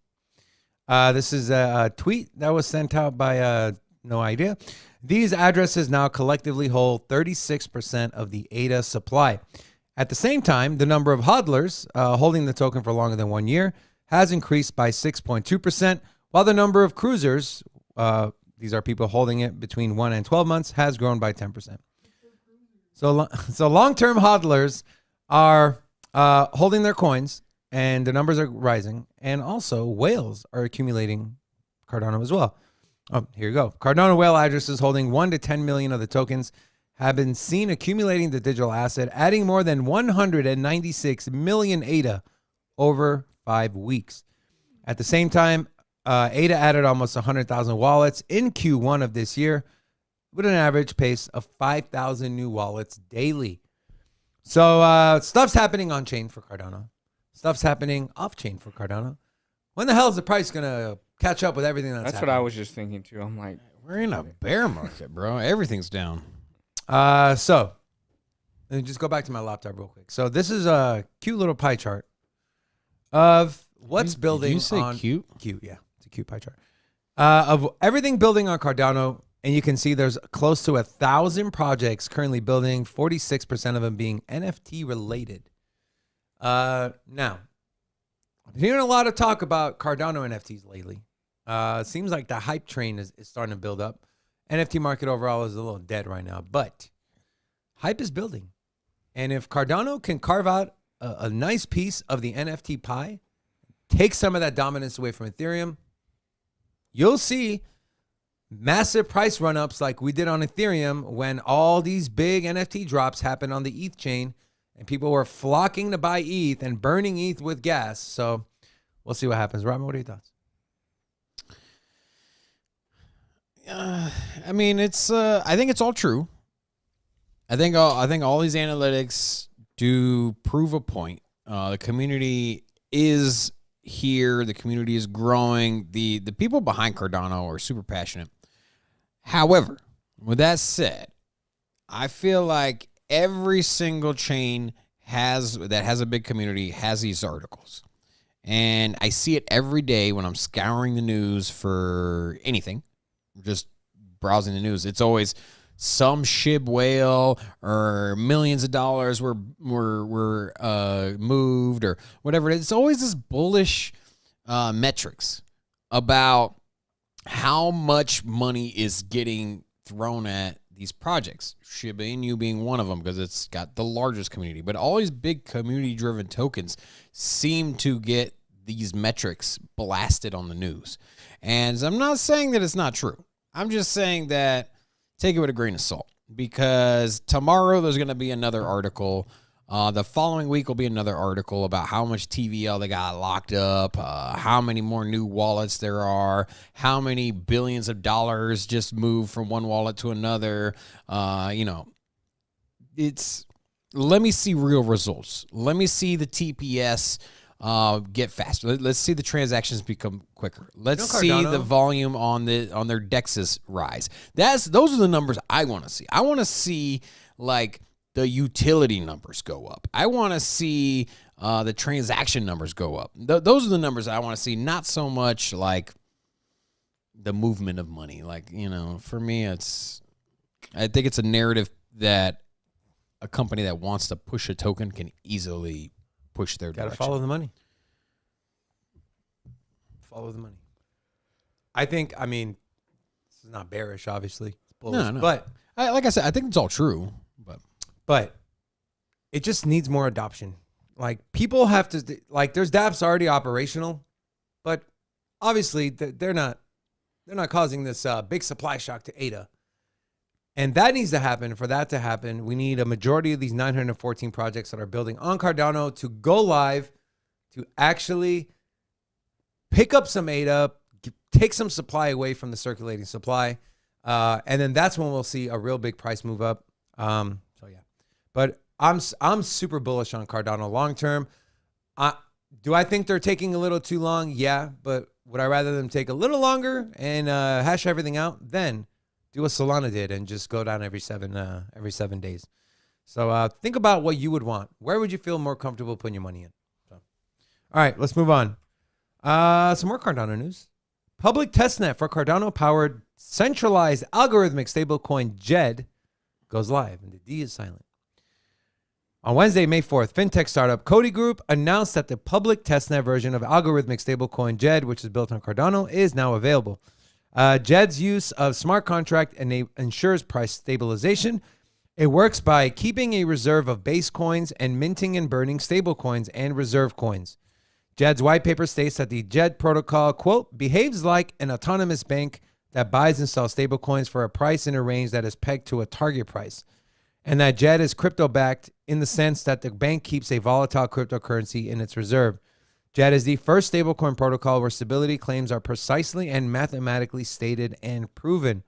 This is a tweet that was sent out by No Idea. These addresses now collectively hold 36% of the ADA supply. At the same time, the number of hodlers holding the token for longer than 1 year has increased by 6.2%, while the number of cruisers, these are people holding it between 1 and 12 months, has grown by 10%. So long-term hodlers are holding their coins and the numbers are rising. And also, whales are accumulating Cardano as well. Oh, here you go. Cardano whale addresses holding 1 to 10 million of the tokens have been seen accumulating the digital asset, adding more than 196 million ADA over 5 weeks. At the same time, ADA added almost 100,000 wallets in Q1 of this year with an average pace of 5,000 new wallets daily. So stuff's happening on chain for Cardano. Stuff's happening off chain for Cardano. When the hell is the price going to catch up with everything that's what happening? I was just thinking too. I'm like, We're in a bear market, bro. Everything's down. So let me just go back to my laptop real quick. So this is a cute little pie chart of what's building Did you say on cute? Cute, yeah. It's a cute pie chart. Of everything building on Cardano, and you can see there's close to 1,000 projects currently building, 46% of them being NFT related. Now, I've been hearing a lot of talk about Cardano NFTs lately. It seems like the hype train is starting to build up. NFT market overall is a little dead right now, but hype is building. And if Cardano can carve out a nice piece of the NFT pie, take some of that dominance away from Ethereum, you'll see massive price run-ups like we did on Ethereum when all these big NFT drops happened on the ETH chain and people were flocking to buy ETH and burning ETH with gas. So we'll see what happens. Robin, what are your thoughts? I mean, it's. I think it's all true. I think all these analytics do prove a point. The community is here. The community is growing. The people behind Cardano are super passionate. However, with that said, I feel like every single chain that has a big community has these articles, and I see it every day when I'm scouring the news for anything. Just browsing the news, it's always some shib whale or millions of dollars were moved or whatever. It's always this bullish metrics about how much money is getting thrown at these projects. Shiba Inu being one of them because it's got the largest community. But all these big community-driven tokens seem to get these metrics blasted on the news. And I'm not saying that it's not true. I'm just saying that take it with a grain of salt, because tomorrow there's going to be another article. The following week will be another article about how much TVL they got locked up, how many more new wallets there are, how many billions of dollars just moved from one wallet to another. Let me see real results. Let me see the TPS get faster. Let's see the transactions become quicker. Let's see the volume on their DEXs rise. Those are the numbers I want to see. I want to see like the utility numbers go up. I want to see the transaction numbers go up. Those are the numbers I want to see, not so much like the movement of money. Like, for me, I think it's a narrative that a company that wants to push a token can easily push their direction. Got to follow the money. Follow the money. This is not bearish, obviously. It's bullish. No. But like I said, I think it's all true. But it just needs more adoption. Like, people have to, like, there's dApps already operational, but obviously they're not causing this big supply shock to ADA. And that needs to happen. For that to happen, we need a majority of these 914 projects that are building on Cardano to go live, to actually pick up some ADA, take some supply away from the circulating supply. And then that's when we'll see a real big price move up. But I'm super bullish on Cardano long term. Do I think they're taking a little too long? Yeah, but would I rather them take a little longer and hash everything out than do what Solana did and just go down every 7 days? So think about what you would want. Where would you feel more comfortable putting your money in? All right, let's move on. Some more Cardano news. Public testnet for Cardano-powered centralized algorithmic stablecoin JED goes live, and the D is silent. On Wednesday, May 4th, fintech startup Cody Group announced that the public testnet version of algorithmic stablecoin JED, which is built on Cardano, is now available. JED's use of smart contract ensures price stabilization. It works by keeping a reserve of base coins and minting and burning stable coins and reserve coins. JED's white paper states that the JED protocol, quote, behaves like an autonomous bank that buys and sells stablecoins for a price in a range that is pegged to a target price, and that JED is crypto-backed in the sense that the bank keeps a volatile cryptocurrency in its reserve. JED is the first stablecoin protocol where stability claims are precisely and mathematically stated and proven.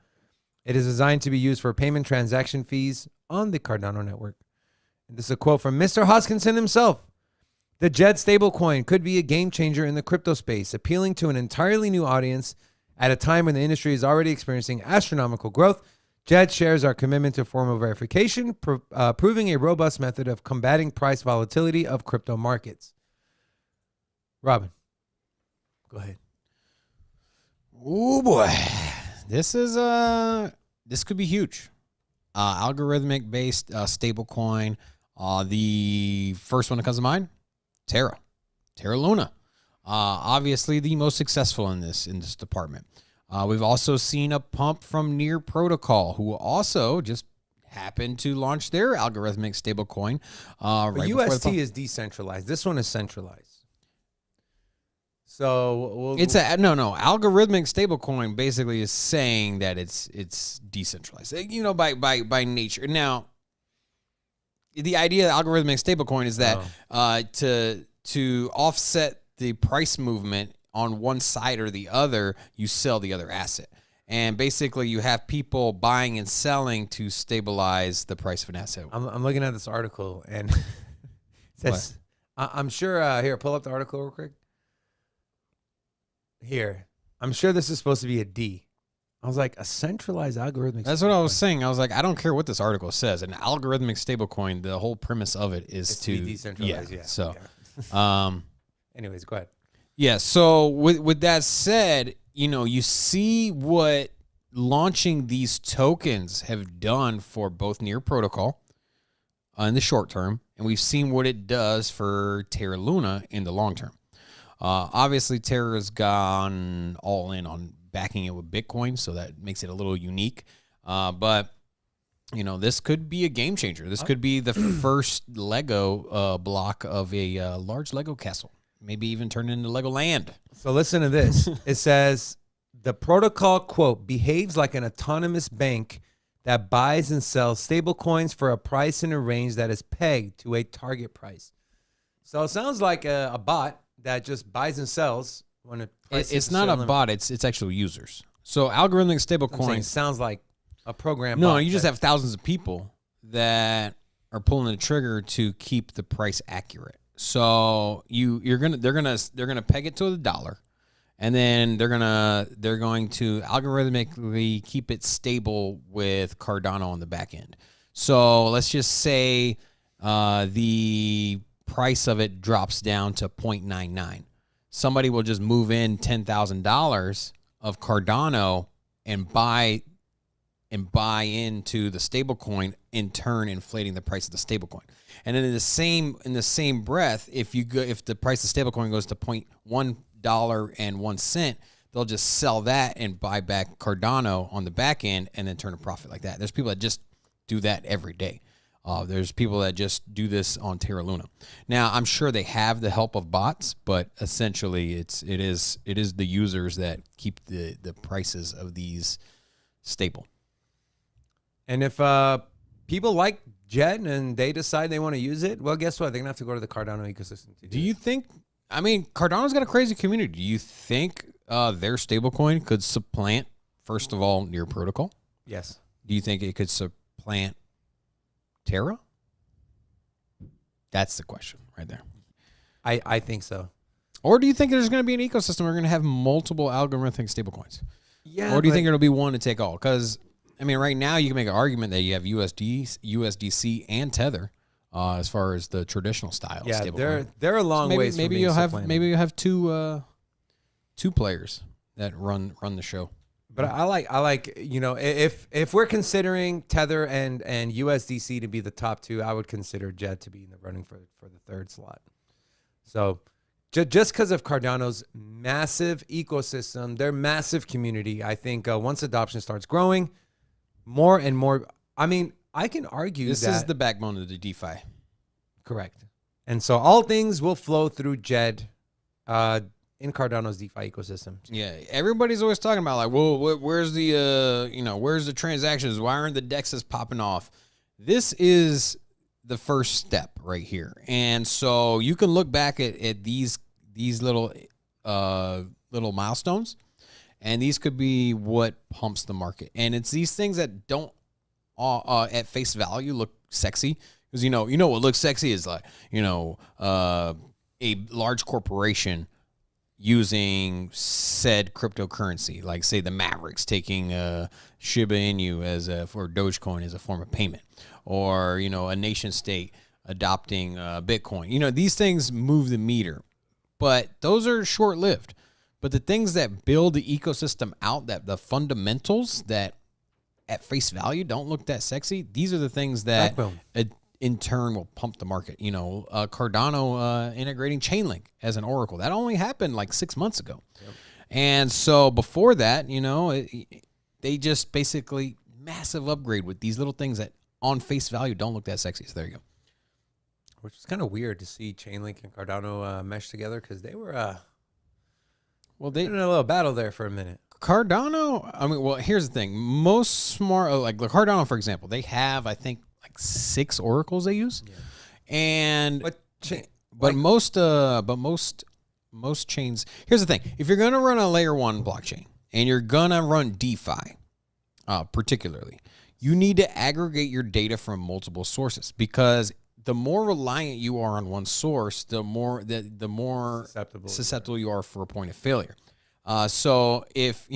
It is designed to be used for payment transaction fees on the Cardano network. And this is a quote from Mr. Hoskinson himself. The JED stablecoin could be a game changer in the crypto space, appealing to an entirely new audience at a time when the industry is already experiencing astronomical growth. JED shares our commitment to formal verification, proving a robust method of combating price volatility of crypto markets. Robin, go ahead. Oh boy, this could be huge. Algorithmic based stablecoin. The first one that comes to mind, Terra Luna. Obviously the most successful in this department. We've also seen a pump from Near Protocol, who also just happened to launch their algorithmic stablecoin. Right UST is decentralized. This one is centralized. So it's a no. Algorithmic stablecoin basically is saying that it's decentralized. You know, by nature. Now, the idea of algorithmic stablecoin is that to offset the price movement on one side or the other, you sell the other asset. And basically, you have people buying and selling to stabilize the price of an asset. I'm looking at this article, and it says, I'm sure, here, pull up the article real quick. Here, I'm sure this is supposed to be a D. I was like, a centralized algorithmic. That's what I was saying. I was like, I don't care what this article says. An algorithmic stablecoin, the whole premise of it is to be decentralized. Yeah. So, anyways, go ahead. Yeah. So with that said, you know, you see what launching these tokens have done for both Near Protocol in the short term, and we've seen what it does for Terra Luna in the long term. Obviously, Terra's gone all in on backing it with Bitcoin, so that makes it a little unique. But, you know, this could be a game changer. This could be the first Lego block of a large Lego castle. Maybe even turn it into Legoland. So listen to this. It says, the protocol, quote, behaves like an autonomous bank that buys and sells stable coins for a price in a range that is pegged to a target price. So it sounds like a bot that just buys and sells when it's not a bot. It's actual users. So algorithmic stablecoin sounds like a program. No, you just have thousands of people that are pulling the trigger to keep the price accurate. So they're gonna peg it to the dollar, and then they're going to algorithmically keep it stable with Cardano on the back end. So let's just say the price of it drops down to 0.99. Somebody will just move in $10,000 of Cardano and buy into the stablecoin, in turn inflating the price of the stablecoin. And then in the same breath, if the price of stablecoin goes to $0.101, they'll just sell that and buy back Cardano on the back end and then turn a profit like that. There's people that just do that every day. There's people that just do this on Terra Luna. Now, I'm sure they have the help of bots, but essentially it is the users that keep the prices of these stable. And if people like JED and they decide they want to use it, well, guess what? They're going to have to go to the Cardano ecosystem. Do you think, I mean, Cardano's got a crazy community. Do you think their stablecoin could supplant, first of all, Near Protocol? Yes. Do you think it could supplant Terra? That's the question right there. I think so. Or do you think there's going to be an ecosystem where we're going to have multiple algorithmic stablecoins? Yeah. Or do you think it'll be one to take all? Because, I mean, right now you can make an argument that you have USDC, and Tether as far as the traditional style. Yeah, stablecoin. they're a long ways. Maybe you'll have two players that run the show. But I like you know, if we're considering Tether and USDC to be the top two, I would consider JED to be in the running for the third slot. So just because of Cardano's massive ecosystem, their massive community, I think once adoption starts growing, more and more. I mean, I can argue this is the backbone of the DeFi. Correct. And so all things will flow through JED in Cardano's DeFi ecosystem. Yeah, everybody's always talking about like, well, where's the where's the transactions? Why aren't the dexes popping off? This is the first step right here, and so you can look back at these little milestones, and these could be what pumps the market. And it's these things that don't at face value look sexy, because you know what looks sexy is like a large corporation using said cryptocurrency, like say the Mavericks taking Shiba Inu for Dogecoin as a form of payment, or a nation state adopting Bitcoin. These things move the meter, but those are short lived. But the things that build the ecosystem out, that the fundamentals that at face value don't look that sexy, these are the things that in turn will pump the market. Cardano integrating Chainlink as an oracle, that only happened like 6 months ago. Yep. And so before that, they just basically massive upgrade with these little things that on face value don't look that sexy. So there you go. Which is kind of weird to see Chainlink and Cardano mesh together, because they were they in a little battle there for a minute. Cardano, here's the thing. Most smart, like Cardano, for example, they have, I think, like 6 oracles they use, and most chains. Here's the thing: if you're gonna run a layer 1 blockchain and you're gonna run DeFi, particularly, you need to aggregate your data from multiple sources, because the more reliant you are on one source, the more susceptible you are for a point of failure. So if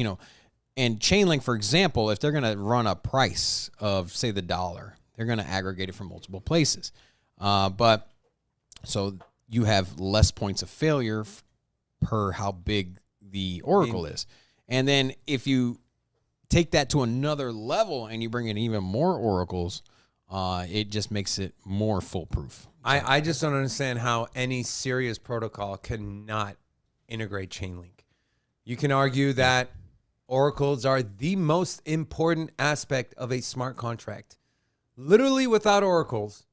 and Chainlink, for example, if they're gonna run a price of say the dollar, they're going to aggregate it from multiple places. But so you have less points of failure per how big the oracle is. And then if you take that to another level and you bring in even more oracles, it just makes it more foolproof. I just don't understand how any serious protocol cannot integrate Chainlink. You can argue that oracles are the most important aspect of a smart contract. Literally, without oracles,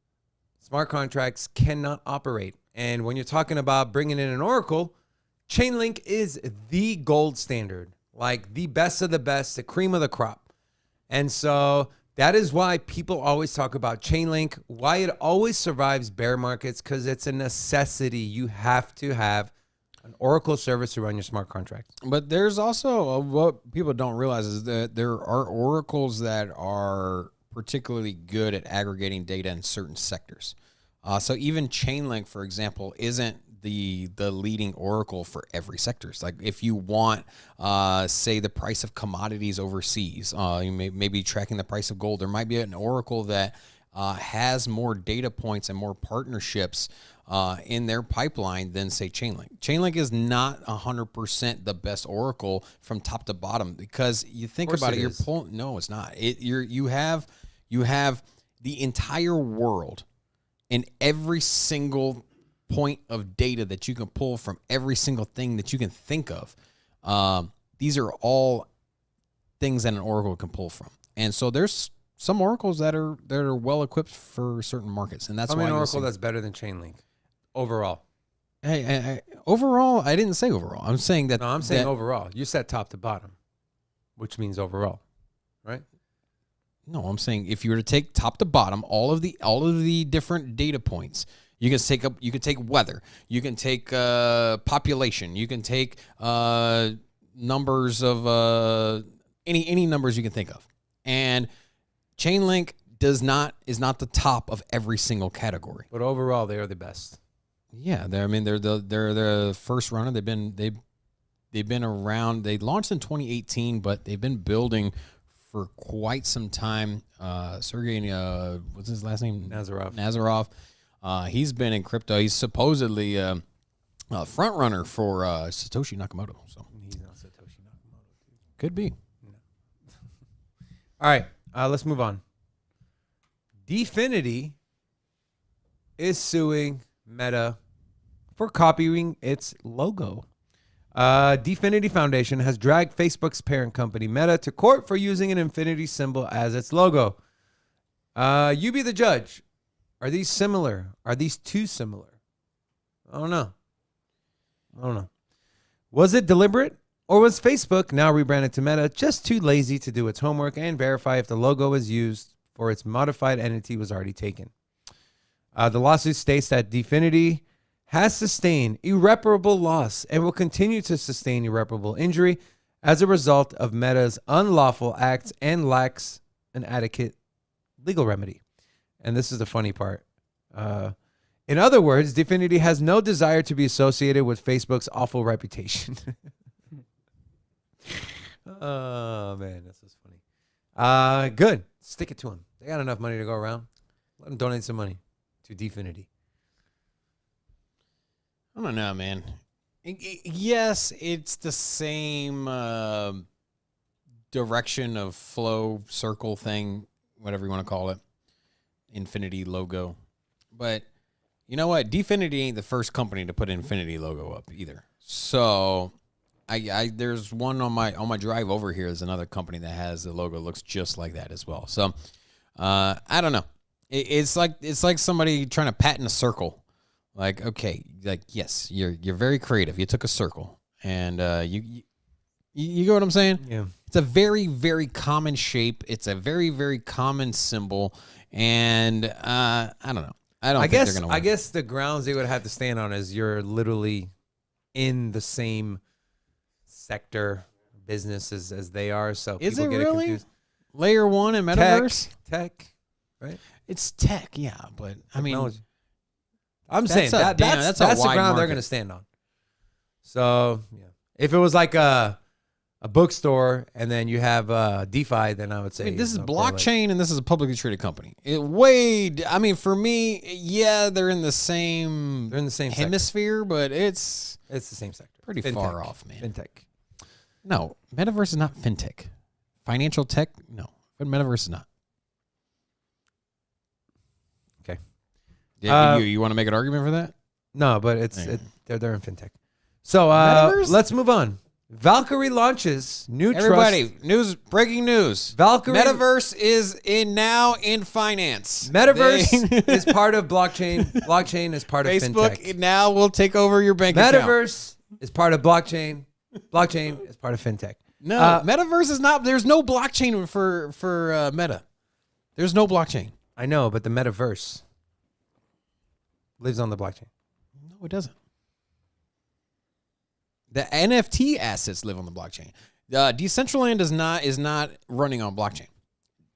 smart contracts cannot operate. And when you're talking about bringing in an oracle, Chainlink is the gold standard, like the best of the best, the cream of the crop. And so that is why people always talk about Chainlink, why it always survives bear markets, because it's a necessity. You have to have an oracle service to run your smart contracts. But there's also what people don't realize is that there are oracles that are particularly good at aggregating data in certain sectors. So even Chainlink, for example, isn't the leading oracle for every sector. Like if you want, say, the price of commodities overseas, you may be tracking the price of gold. There might be an oracle that has more data points and more partnerships in their pipeline than, say, Chainlink. Chainlink is not 100% the best oracle from top to bottom, because you think about it, you're pulling. No, it's not. You have the entire world in every single point of data that you can pull from every single thing that you can think of. These are all things that an oracle can pull from, and so there's some oracles that are well equipped for certain markets, and that's why an oracle that's better than Chainlink overall. Hey, overall, I didn't say overall. I'm saying that. No, I'm saying overall. You said top to bottom, which means overall, right? No, I'm saying if you were to take top to bottom all of the different data points, you can take weather, you can take population, you can take numbers of any numbers you can think of, and Chainlink is not the top of every single category. But overall, they are the best. Yeah, they're the first runner. They've been around. They launched in 2018, but they've been building for quite some time. Sergey, what's his last name? Nazarov. He's been in crypto. He's supposedly a front runner for Satoshi Nakamoto. So he's not Satoshi Nakamoto. Dude. Could be. No. All right, let's move on. Dfinity is suing Meta for copying its logo. Dfinity Foundation has dragged Facebook's parent company Meta to court for using an infinity symbol as its logo. You be the judge. Are these similar? Are these too similar? I don't know. I don't know. Was it deliberate? Or was Facebook, now rebranded to Meta, just too lazy to do its homework and verify if the logo was used for its modified entity was already taken? The lawsuit states that Dfinity has sustained irreparable loss and will continue to sustain irreparable injury as a result of Meta's unlawful acts and lacks an adequate legal remedy. And this is the funny part. In other words, Dfinity has no desire to be associated with Facebook's awful reputation. Oh, man, this is funny. Good. Stick it to them. They got enough money to go around. Let them donate some money to Dfinity. I don't know, man. Yes, it's the same direction of flow, circle thing, whatever you want to call it. Infinity logo. But you know what? Dfinity ain't the first company to put Infinity logo up either. So I there's one on my drive over here. There's another company that has the logo looks just like that as well. So I don't know. It's like somebody trying to patent a circle. Like, okay, like, yes, you're very creative. You took a circle and you get what I'm saying? Yeah. It's a very, very common shape. It's a very, very common symbol. And I don't know. I don't think they're going to win. I guess the grounds they would have to stand on is you're literally in the same sector businesses as they are. So is people it get really? confused. Layer 1 and metaverse? Tech, right? It's tech, yeah. But, I mean, Technology. I'm That's saying a- that's a the wide ground they're market. going to stand on. So, yeah. If it was like a bookstore and then you have DeFi, then I would say this is no correlate. blockchain and this is a publicly traded company. For me, yeah, they're in the same sector. hemisphere, but it's It's the same sector. pretty Fintech. far off, man. Fintech. No, metaverse is not fintech. Financial tech, no. But metaverse is not. Okay. Yeah, you want to make an argument for that? No, but they're in fintech. So Metaverse? let's move on. Valkyrie launches new Everybody, breaking news. Valkyrie Metaverse is now in finance. Metaverse is part of blockchain. Blockchain is part of Facebook fintech. now will take over your bank account. Metaverse is part of blockchain. Blockchain is part of fintech. No, Metaverse is not. There's no blockchain for Meta. There's no blockchain. I know, but the metaverse lives on the blockchain. No, it doesn't. The NFT assets live on the blockchain. Decentraland is not running on blockchain.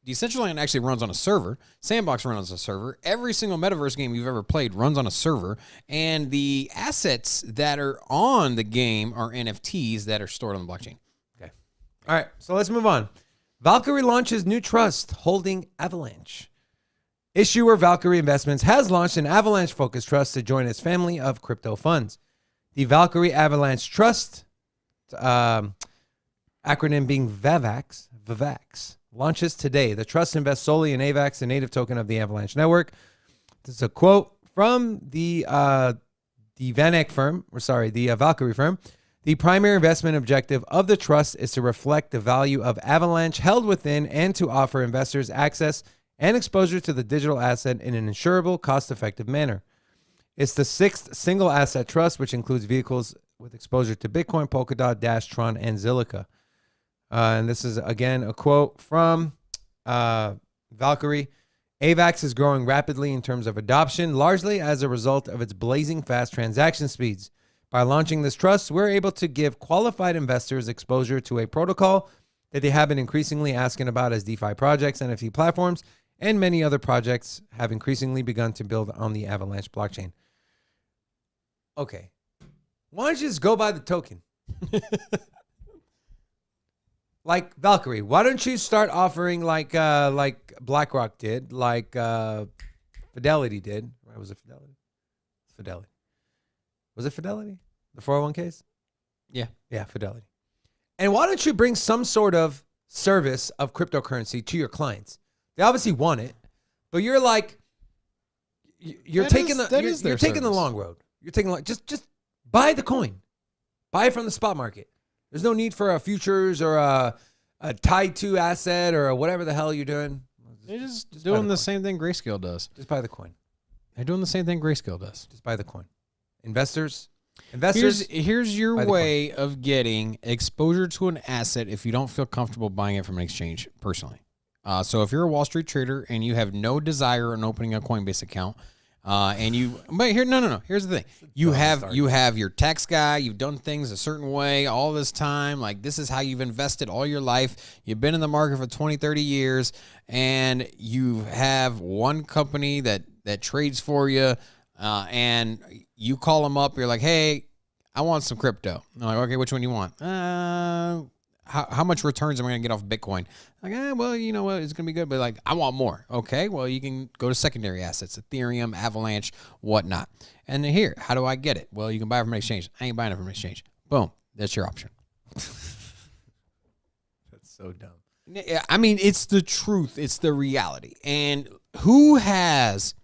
Decentraland actually runs on a server. Sandbox runs on a server. Every single metaverse game you've ever played runs on a server. And the assets that are on the game are NFTs that are stored on the blockchain. Okay. All right. So let's move on. Valkyrie launches new trust holding Avalanche. Issuer Valkyrie Investments has launched an Avalanche-focused trust to join its family of crypto funds. The Valkyrie Avalanche Trust, acronym being VAVAX, launches today. The trust invests solely in AVAX, a native token of the Avalanche network. This is a quote from the Valkyrie firm. The primary investment objective of the trust is to reflect the value of Avalanche held within and to offer investors access and exposure to the digital asset in an insurable, cost-effective manner. It's the sixth single asset trust, which includes vehicles with exposure to Bitcoin, Polkadot, Dash, Tron, and Zilliqa. And this is, again, a quote from Valkyrie. AVAX is growing rapidly in terms of adoption, largely as a result of its blazing fast transaction speeds. By launching this trust, we're able to give qualified investors exposure to a protocol that they have been increasingly asking about as DeFi projects, NFT platforms, and many other projects have increasingly begun to build on the Avalanche blockchain. Okay. Why don't you just go by the token? Like Valkyrie, why don't you start offering like BlackRock did, like Fidelity did? Right? Was it Fidelity? Fidelity. Was it Fidelity? The 401ks? Yeah. Yeah, Fidelity. And why don't you bring some sort of service of cryptocurrency to your clients? They obviously want it, but you're like, you're taking the long road. You're taking just buy the coin, buy it from the spot market. There's no need for a futures or a tied to asset or whatever the hell you're doing. They're just doing the same thing Grayscale does. Just buy the coin. They're doing the same thing Grayscale does. Just buy the coin. Investors, Investors, Here's your buy the way of getting exposure to an asset if you don't feel comfortable buying it from an exchange personally. So if you're a Wall Street trader and you have no desire in opening a Coinbase account, but here's the thing. You have your tax guy, you've done things a certain way all this time. Like, this is how you've invested all your life. You've been in the market for 20, 30 years, and you have one company that trades for you, and you call them up. You're like, hey, I want some crypto. They're like, okay, which one do you want? How much returns am I going to get off Bitcoin? Like, well, you know what? It's going to be good, but like, I want more. Okay, well, you can go to secondary assets, Ethereum, Avalanche, whatnot. And then here, how do I get it? Well, you can buy it from an exchange. I ain't buying it from an exchange. Boom. That's your option. That's so dumb. I mean, it's the truth. It's the reality. And who has,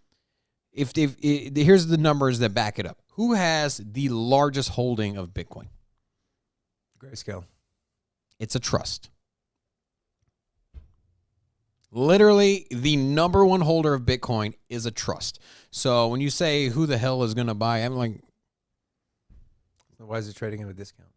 here's the numbers that back it up. Who has the largest holding of Bitcoin? Grayscale. It's a trust. Literally, the number one holder of Bitcoin is a trust. So when you say who the hell is going to buy, I'm like, why is it trading at a discount?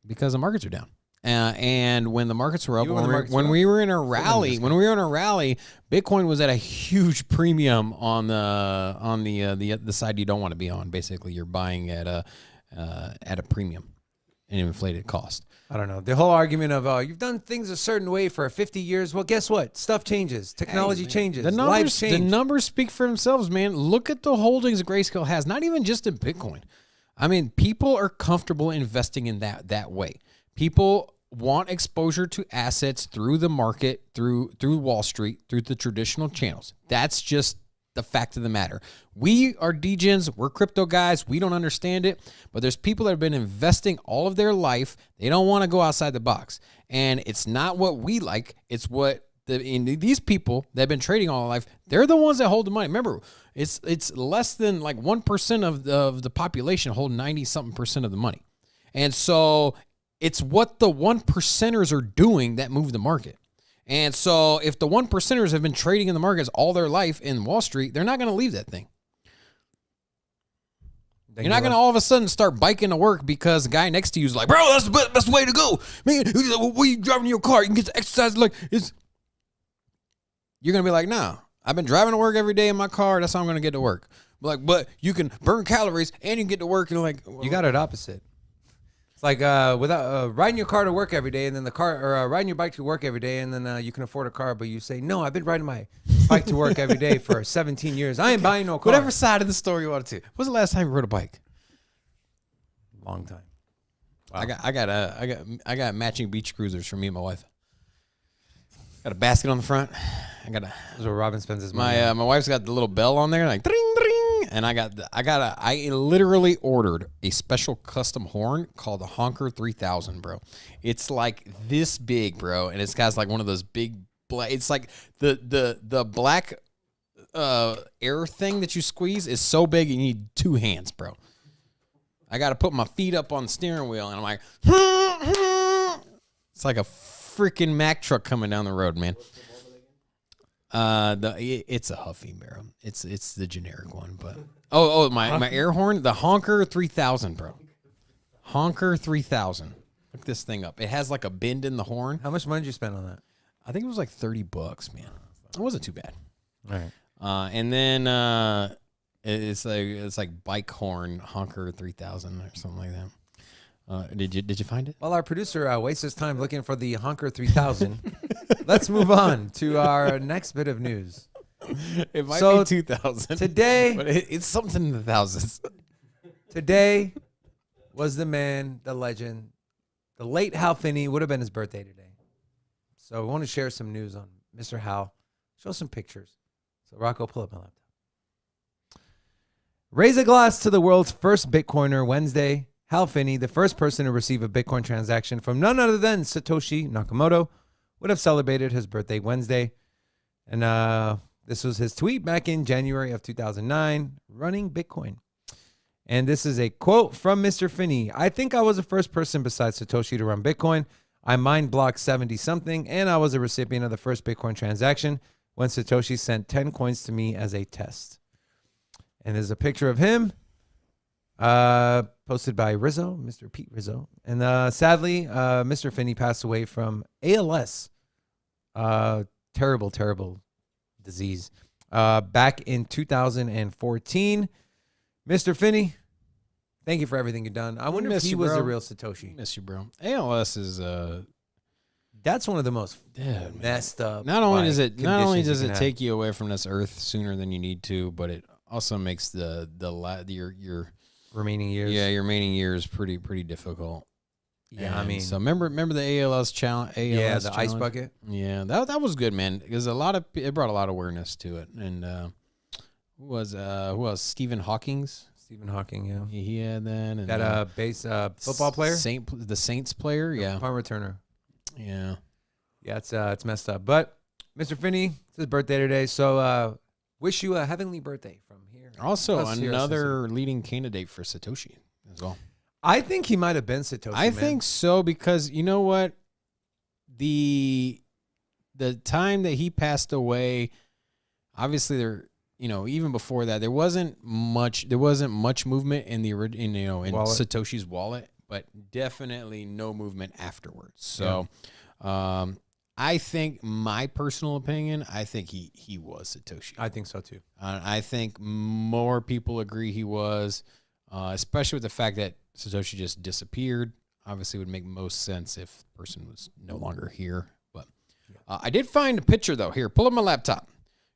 Because the markets are down. And when the markets were up, when we were in a rally, Bitcoin was at a huge premium on the side you don't want to be on. Basically, you're buying at a premium, an inflated cost. I don't know. The whole argument of you've done things a certain way for 50 years. Well, guess what? Stuff changes. Technology changes. Lives change. The numbers speak for themselves, man. Look at the holdings Grayscale has, not even just in Bitcoin. I mean, people are comfortable investing in that way. People want exposure to assets through the market, through Wall Street, through the traditional channels. That's just the fact of the matter. We are degens. We're crypto guys. We don't understand it. But there's people that have been investing all of their life. They don't want to go outside the box. And it's not what we like. It's what these people that have been trading all their life, they're the ones that hold the money. Remember, it's less than like 1% of the population hold 90-something% of the money. And so it's what the 1%ers are doing that move the market. And so if the 1%ers have been trading in the markets all their life in Wall Street, they're not going to leave that thing. You're not going to all of a sudden start biking to work because the guy next to you is like, bro, that's the best way to go. Man, what are you driving in your car? You can get to exercise. Like, you're going to be like, no, I've been driving to work every day in my car. That's how I'm going to get to work. But you can burn calories and you can get to work. And like, you got it opposite. It's like without riding your car to work every day, and then riding your bike to work every day, and then you can afford a car, but you say, no, I've been riding my bike to work every day for 17 years. I ain't buying no car. Whatever side of the story you want to. When's the last time you rode a bike? Long time. Wow. I got matching beach cruisers for me and my wife. Got a basket on the front. That's where Robin spends his money. My wife's got the little bell on there, like ding ding. And I literally ordered a special custom horn called the Honker 3000, bro. It's like this big, bro, and it's got like one of those big black. It's like the black air thing that you squeeze is so big you need two hands, bro. I got to put my feet up on the steering wheel, and I'm like, it's like a freaking Mack truck coming down the road, man. It's a Huffy, bro. It's the generic one, but my air horn, the Honker 3000, bro. Honker 3000. Look this thing up. It has like a bend in the horn. How much money did you spend on that? I think it was like $30, man. It wasn't too bad. All right. And then it's like bike horn Honker 3000 or something like that. Did you find it? Well, our producer wastes his time looking for the Honker 3000. Let's move on to our next bit of news. It might be 2000. Today, but it's something in the thousands. Today was the man, the legend, the late Hal Finney. Would have been his birthday today. So I want to share some news on Mr. Hal. Show some pictures. So Rocco, pull up my laptop. Raise a glass to the world's first Bitcoiner Wednesday. Hal Finney, the first person to receive a Bitcoin transaction from none other than Satoshi Nakamoto, would have celebrated his birthday Wednesday. And this was his tweet back in January of 2009, running Bitcoin. And this is a quote from Mr. Finney. I think I was the first person besides Satoshi to run Bitcoin. I mined block 70-something, and I was a recipient of the first Bitcoin transaction when Satoshi sent 10 coins to me as a test. And there's a picture of him. Posted by Rizzo, Mr. Pete Rizzo. And sadly, Mr. Finney passed away from ALS. Terrible, terrible disease. Back in 2014. Mr. Finney, thank you for everything you've done. I wonder if he was a real Satoshi. Miss you, bro. ALS is That's one of the most messed up. not only does it conditions take you away from this earth sooner than you need to, but it also makes your remaining years. Yeah, your remaining years pretty difficult. Yeah, And so remember the ALS challenge. Yeah, the ice bucket. Yeah, that was good, man. Because it brought a lot of awareness to it. And who was Stephen Hawking's? Stephen Hawking, yeah. He had that. And That base football player, the Saints player. Yeah, punt returner. yeah. Yeah, it's messed up. But Mr. Finney, it's his birthday today, so wish you a heavenly birthday from here. Also, Us here at another leading candidate for Satoshi as well. I think he might have been Satoshi. I think so, because you know what, the time that he passed away, obviously even before that there wasn't much movement in Satoshi's wallet, but definitely no movement afterwards. So, I think, my personal opinion, I think he was Satoshi. I think so too. I think more people agree he was, especially with the fact that Satoshi just disappeared. Obviously, it would make most sense if the person was no longer here. But I did find a picture though. Here, pull up my laptop.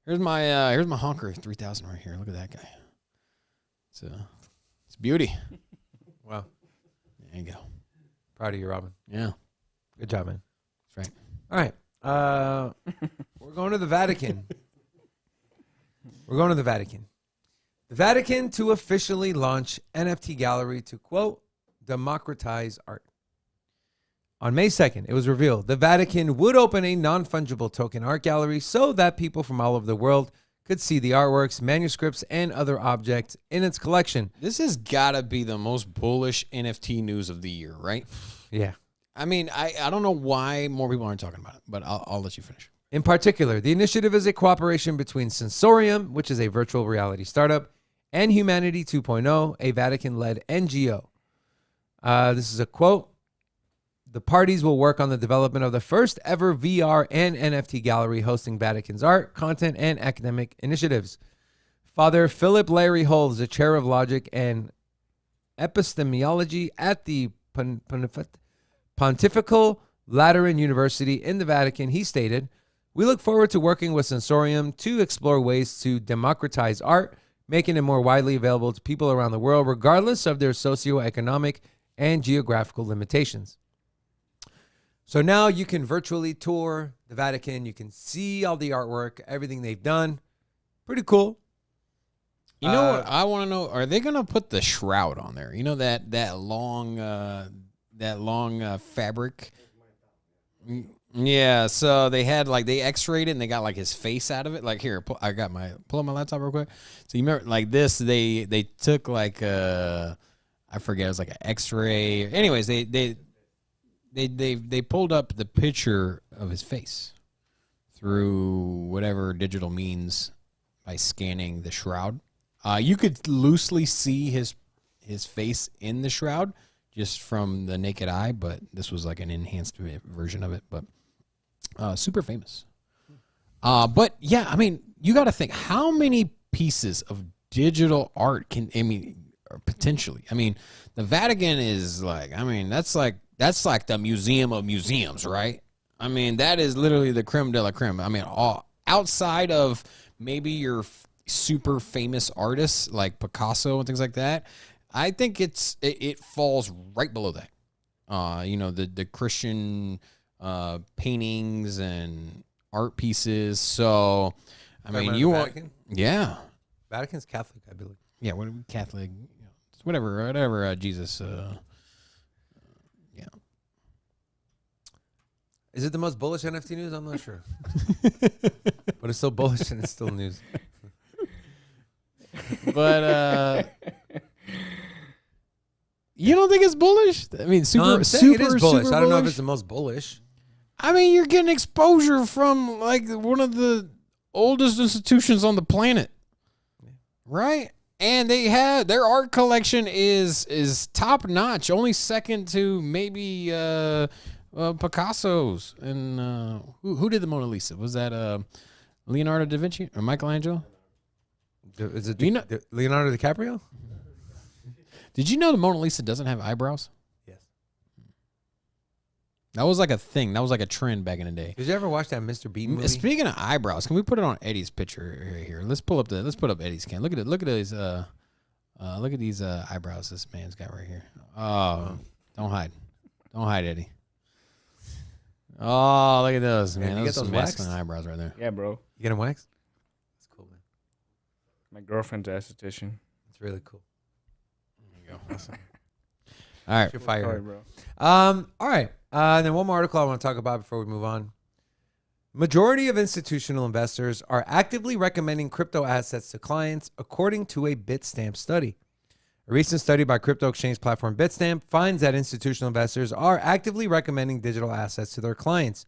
Here's my honker 3000 right here. Look at that guy. It's beauty. Wow. There you go. Proud of you, Robin. Yeah. Good job, man. That's right. All right. We're going to the Vatican. The Vatican to officially launch NFT gallery to, quote, democratize art. On May 2nd, it was revealed the Vatican would open a non-fungible token art gallery so that people from all over the world could see the artworks, manuscripts, and other objects in its collection. This has got to be the most bullish NFT news of the year, right? Yeah. I mean, I don't know why more people aren't talking about it, but I'll let you finish. In particular, the initiative is a cooperation between Sensorium, which is a virtual reality startup, and Humanity 2.0, a Vatican-led NGO. This is a quote. The parties will work on the development of the first ever VR and NFT gallery hosting Vatican's art, content, and academic initiatives. Father Philip Larry holds the chair of logic and epistemology at the Pontifical Lateran University in the Vatican. He stated, "We look forward to working with Sensorium to explore ways to democratize art, making it more widely available to people around the world, regardless of their socioeconomic and geographical limitations." So now you can virtually tour the Vatican. You can see all the artwork, everything they've done. Pretty cool. You know what I want to know? Are they going to put the shroud on there? You know that long fabric. Yeah. So they had they X-rayed it and they got his face out of it. Like here, pull up my laptop real quick. So you remember this? They took I forget, it was an X-ray. Anyways, they pulled up the picture of his face through whatever digital means by scanning the shroud. You could loosely see his face in the shroud just from the naked eye, but this was an enhanced version of it. But super famous. But yeah, I mean, you got to think how many pieces of digital art potentially. I mean, the Vatican is that's like the museum of museums, right? I mean, that is literally the creme de la creme. I mean, outside of maybe your super famous artists like Picasso and things like that, I think it falls right below that. The Christian paintings and art pieces. So, I mean, yeah, Vatican's Catholic, I believe. Yeah, what Catholic, whatever Jesus. Yeah. Is it the most bullish NFT news? I'm not sure. But it's still bullish and it's still news. But you don't think it's bullish? I mean, super it is bullish. I don't know if bullish? it's the most bullish. I mean, you're getting exposure from one of the oldest institutions on the planet, right? And they have their art collection is top notch, only second to maybe Picasso's. And who did the Mona Lisa? Was that Leonardo da Vinci or Michelangelo? Is it Leonardo DiCaprio? Did you know the Mona Lisa doesn't have eyebrows? Yes. That was like a thing. That was like a trend back in the day. Did you ever watch that Mr. Bean movie? Speaking of eyebrows, can we put it on Eddie's picture right here? Let's put up Eddie's can. Look at it. Look at these eyebrows this man's got right here. Oh, don't hide. Don't hide, Eddie. Oh, look at those, man. you Those get are those some waxed? masculine eyebrows right there. Yeah, bro. You get him waxed? That's cool, man. My girlfriend's esthetician. It's really cool. All right. You're fired. Sorry, bro. All right. Then one more article I want to talk about before we move on. Majority of institutional investors are actively recommending crypto assets to clients, according to a Bitstamp study. A recent study by crypto exchange platform Bitstamp finds that institutional investors are actively recommending digital assets to their clients.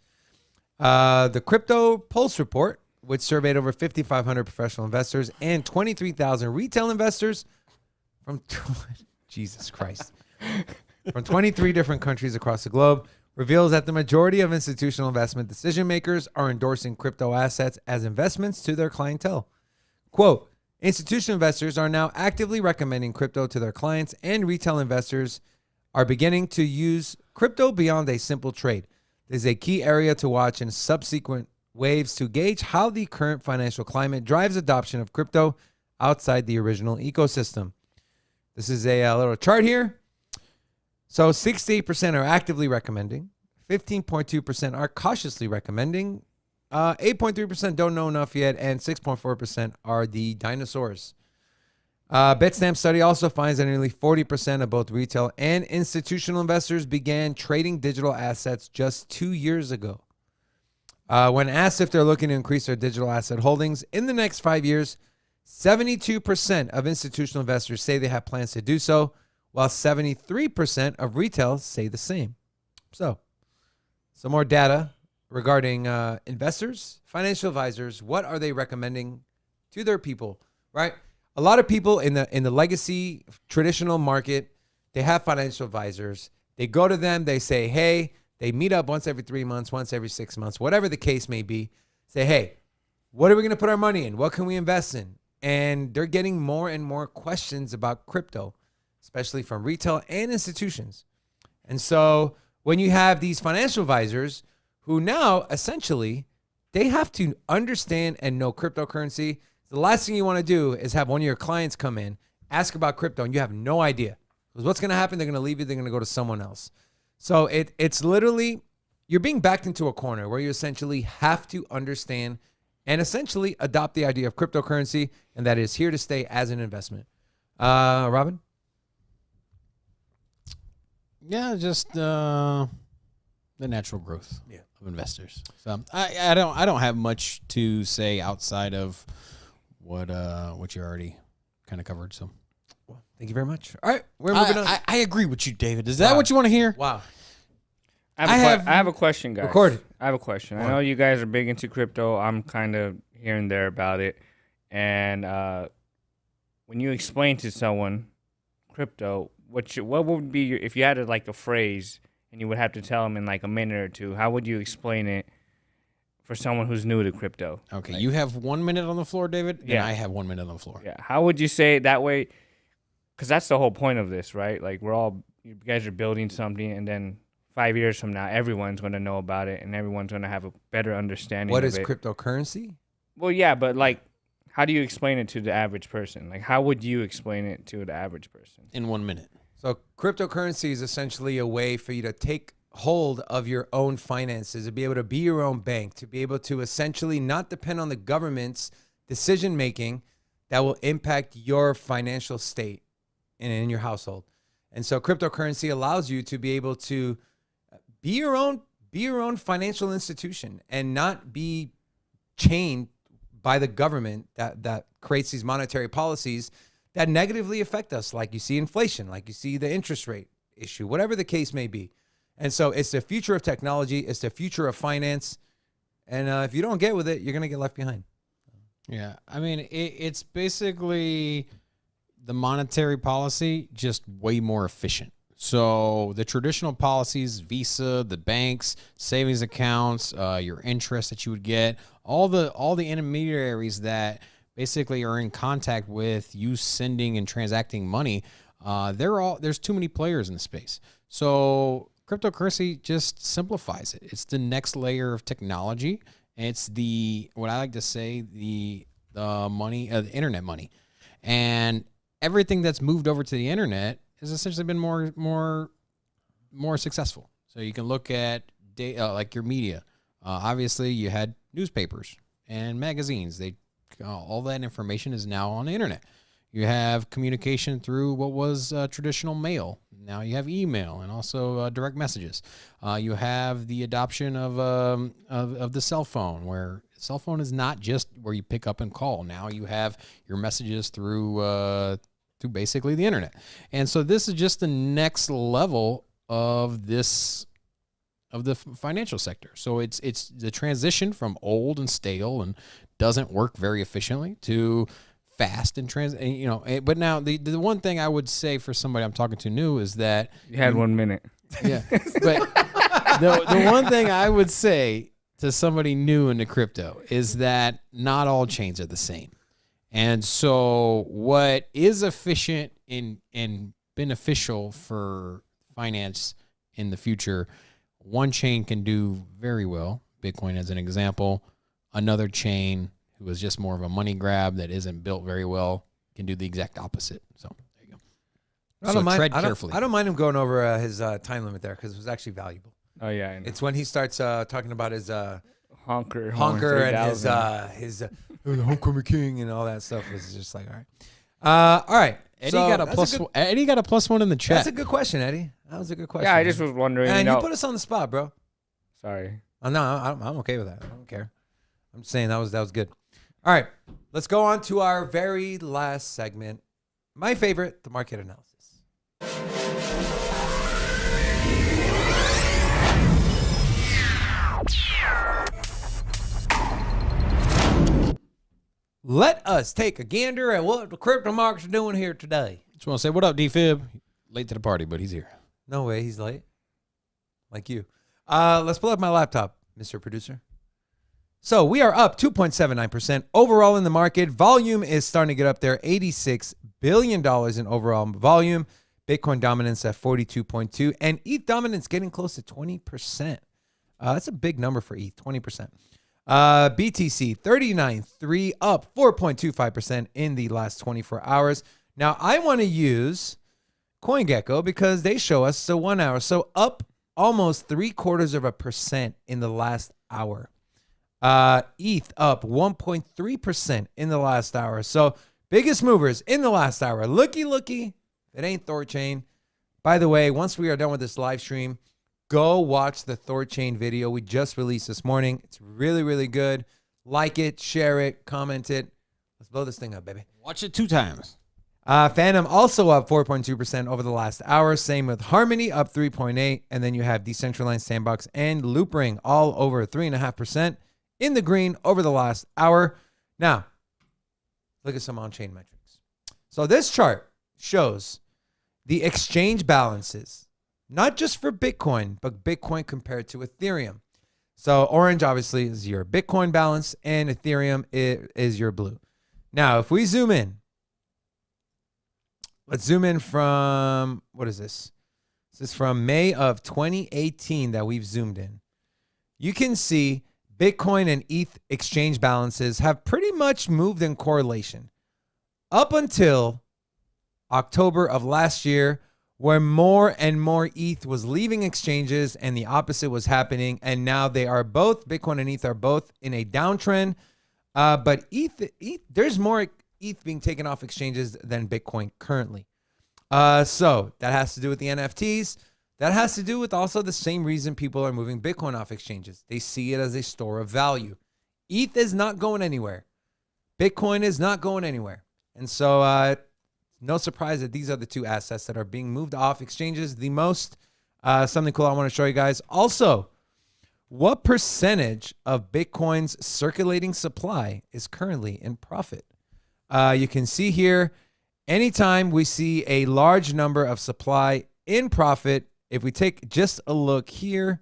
The Crypto Pulse report, which surveyed over 5,500 professional investors and 23,000 retail investors from Jesus Christ, from 23 different countries across the globe, reveals that the majority of institutional investment decision makers are endorsing crypto assets as investments to their clientele. Quote, institutional investors are now actively recommending crypto to their clients, and retail investors are beginning to use crypto beyond a simple trade. This is a key area to watch in subsequent waves to gauge how the current financial climate drives adoption of crypto outside the original ecosystem. This is a little chart here. So 68% are actively recommending, 15.2% are cautiously recommending, 8.3% don't know enough yet, and 6.4% are the dinosaurs. Bitstamp study also finds that nearly 40% of both retail and institutional investors began trading digital assets just 2 years ago. When asked if they're looking to increase their digital asset holdings in the next 5 years, 72% of institutional investors say they have plans to do so, while 73% of retail say the same. So, some more data regarding investors, financial advisors. What are they recommending to their people, right? A lot of people in the legacy traditional market, they have financial advisors. They go to them, they say, hey, they meet up once every 3 months, once every 6 months, whatever the case may be. Say, hey, what are we going to put our money in? What can we invest in? And they're getting more and more questions about crypto, especially from retail and institutions. And so when you have these financial advisors who now essentially they have to understand and know cryptocurrency, the last thing you want to do is have one of your clients come in, ask about crypto, and you have no idea. Because what's going to happen? They're going to leave you. They're going to go to someone else. So it's literally, you're being backed into a corner where you essentially have to understand and essentially adopt the idea of cryptocurrency, and that is here to stay as an investment. Robin? Yeah, just the natural growth of investors. So I don't have much to say outside of what you already kind of covered. So, well, thank you very much. All right, we're moving on. I agree with you, David. Is that what you want to hear? Wow. I have a question, guys. Record. I have a question. I know you guys are big into crypto. I'm kind of here and there about it. And when you explain to someone crypto, what would be if you had like a phrase and you would have to tell them in like a minute or two, how would you explain it for someone who's new to crypto? Okay, you have 1 minute on the floor, David, and I have 1 minute on the floor. Yeah, how would you say it that way? Because that's the whole point of this, right? Like you guys are building something, and then 5 years from now, everyone's going to know about it, and everyone's going to have a better understanding What of is it. cryptocurrency? Well, yeah, but like, how do you explain it to the average person? Like, how would you explain it to the average person? In 1 minute. So cryptocurrency is essentially a way for you to take hold of your own finances, to be able to be your own bank, to be able to essentially not depend on the government's decision-making that will impact your financial state in your household. And so cryptocurrency allows you to be able to be your own financial institution and not be chained by the government that creates these monetary policies that negatively affect us, like you see inflation, like you see the interest rate issue, whatever the case may be. And so it's the future of technology. It's the future of finance. And if you don't get with it, you're going to get left behind. Yeah. I mean, it's basically the monetary policy just way more efficient. So the traditional policies, Visa, the banks, savings accounts, your interest that you would get, all the intermediaries that basically are in contact with you sending and transacting money, there's too many players in the space. So cryptocurrency just simplifies it. It's the next layer of technology. It's what I like to say, the money, the internet money, and everything that's moved over to the internet has essentially been more successful. So you can look at like your media. Obviously, you had newspapers and magazines. All that information is now on the internet. You have communication through what was traditional mail. Now you have email and also direct messages. You have the adoption of the cell phone, where cell phone is not just where you pick up and call. Now you have your messages through basically the internet. And so this is just the next level of the financial sector. So it's the transition from old and stale and doesn't work very efficiently to fast and but now the one thing I would say for somebody I'm talking to new is that you had 1 minute. Yeah. But the one thing I would say to somebody new into crypto is that not all chains are the same. And so what is efficient and beneficial for finance in the future, one chain can do very well, Bitcoin as an example. Another chain who is just more of a money grab that isn't built very well can do the exact opposite. So there you go. Tread carefully. I don't mind him going over his time limit there because it was actually valuable. Oh, yeah. I know. It's when he starts talking about his honker and his homecoming king and all that stuff. It's just like, all right. Eddie got a +1 in the chat. That's a good question, Eddie. That was a good question. Yeah, I just was wondering. And you put us on the spot, bro. Sorry. No, I'm okay with that. I don't care. I'm just saying that was good. All right, let's go on to our very last segment. My favorite, the market analysis. Let us take a gander at what the crypto markets are doing here today. Just want to say, what up, D-Fib? Late to the party, but he's here. No way, he's late. Like you. Let's pull up my laptop, Mr. Producer. So we are up 2.79% overall in the market. Volume is starting to get up there, $86 billion in overall volume. Bitcoin dominance at 42.2%, and ETH dominance getting close to 20%. That's a big number for ETH, 20%. BTC 39.3, up 4.25% in the last 24 hours. Now I want to use CoinGecko because they show us the 1 hour. So up almost 0.75% in the last hour. ETH up 1.3% in the last hour. So biggest movers in the last hour. Looky. It ain't ThorChain. By the way, once we are done with this live stream, go watch the ThorChain video we just released this morning. It's really, really good. Like it, share it, comment it. Let's blow this thing up, baby. Watch it 2 times. Phantom also up 4.2% over the last hour. Same with Harmony, up 3.8%. And then you have Decentraland, Sandbox, and Loopring all over 3.5% in the green over the last hour. Now, look at some on-chain metrics. So this chart shows the exchange balances, not just for Bitcoin, but Bitcoin compared to Ethereum. So orange obviously is your Bitcoin balance and Ethereum is your blue. Now, if we zoom in, let's zoom in from, what is this? This is from May of 2018 that we've zoomed in. You can see Bitcoin and ETH exchange balances have pretty much moved in correlation up until October of last year, where more and more ETH was leaving exchanges and the opposite was happening. And now they are both, Bitcoin and ETH are both in a downtrend. But ETH, there's more ETH being taken off exchanges than Bitcoin currently. So that has to do with the NFTs. That has to do with also the same reason people are moving Bitcoin off exchanges. They see it as a store of value. ETH is not going anywhere. Bitcoin is not going anywhere. And so no surprise that these are the two assets that are being moved off exchanges the most. Something cool I want to show you guys. Also, what percentage of Bitcoin's circulating supply is currently in profit? You can see here anytime we see a large number of supply in profit, if we take just a look here,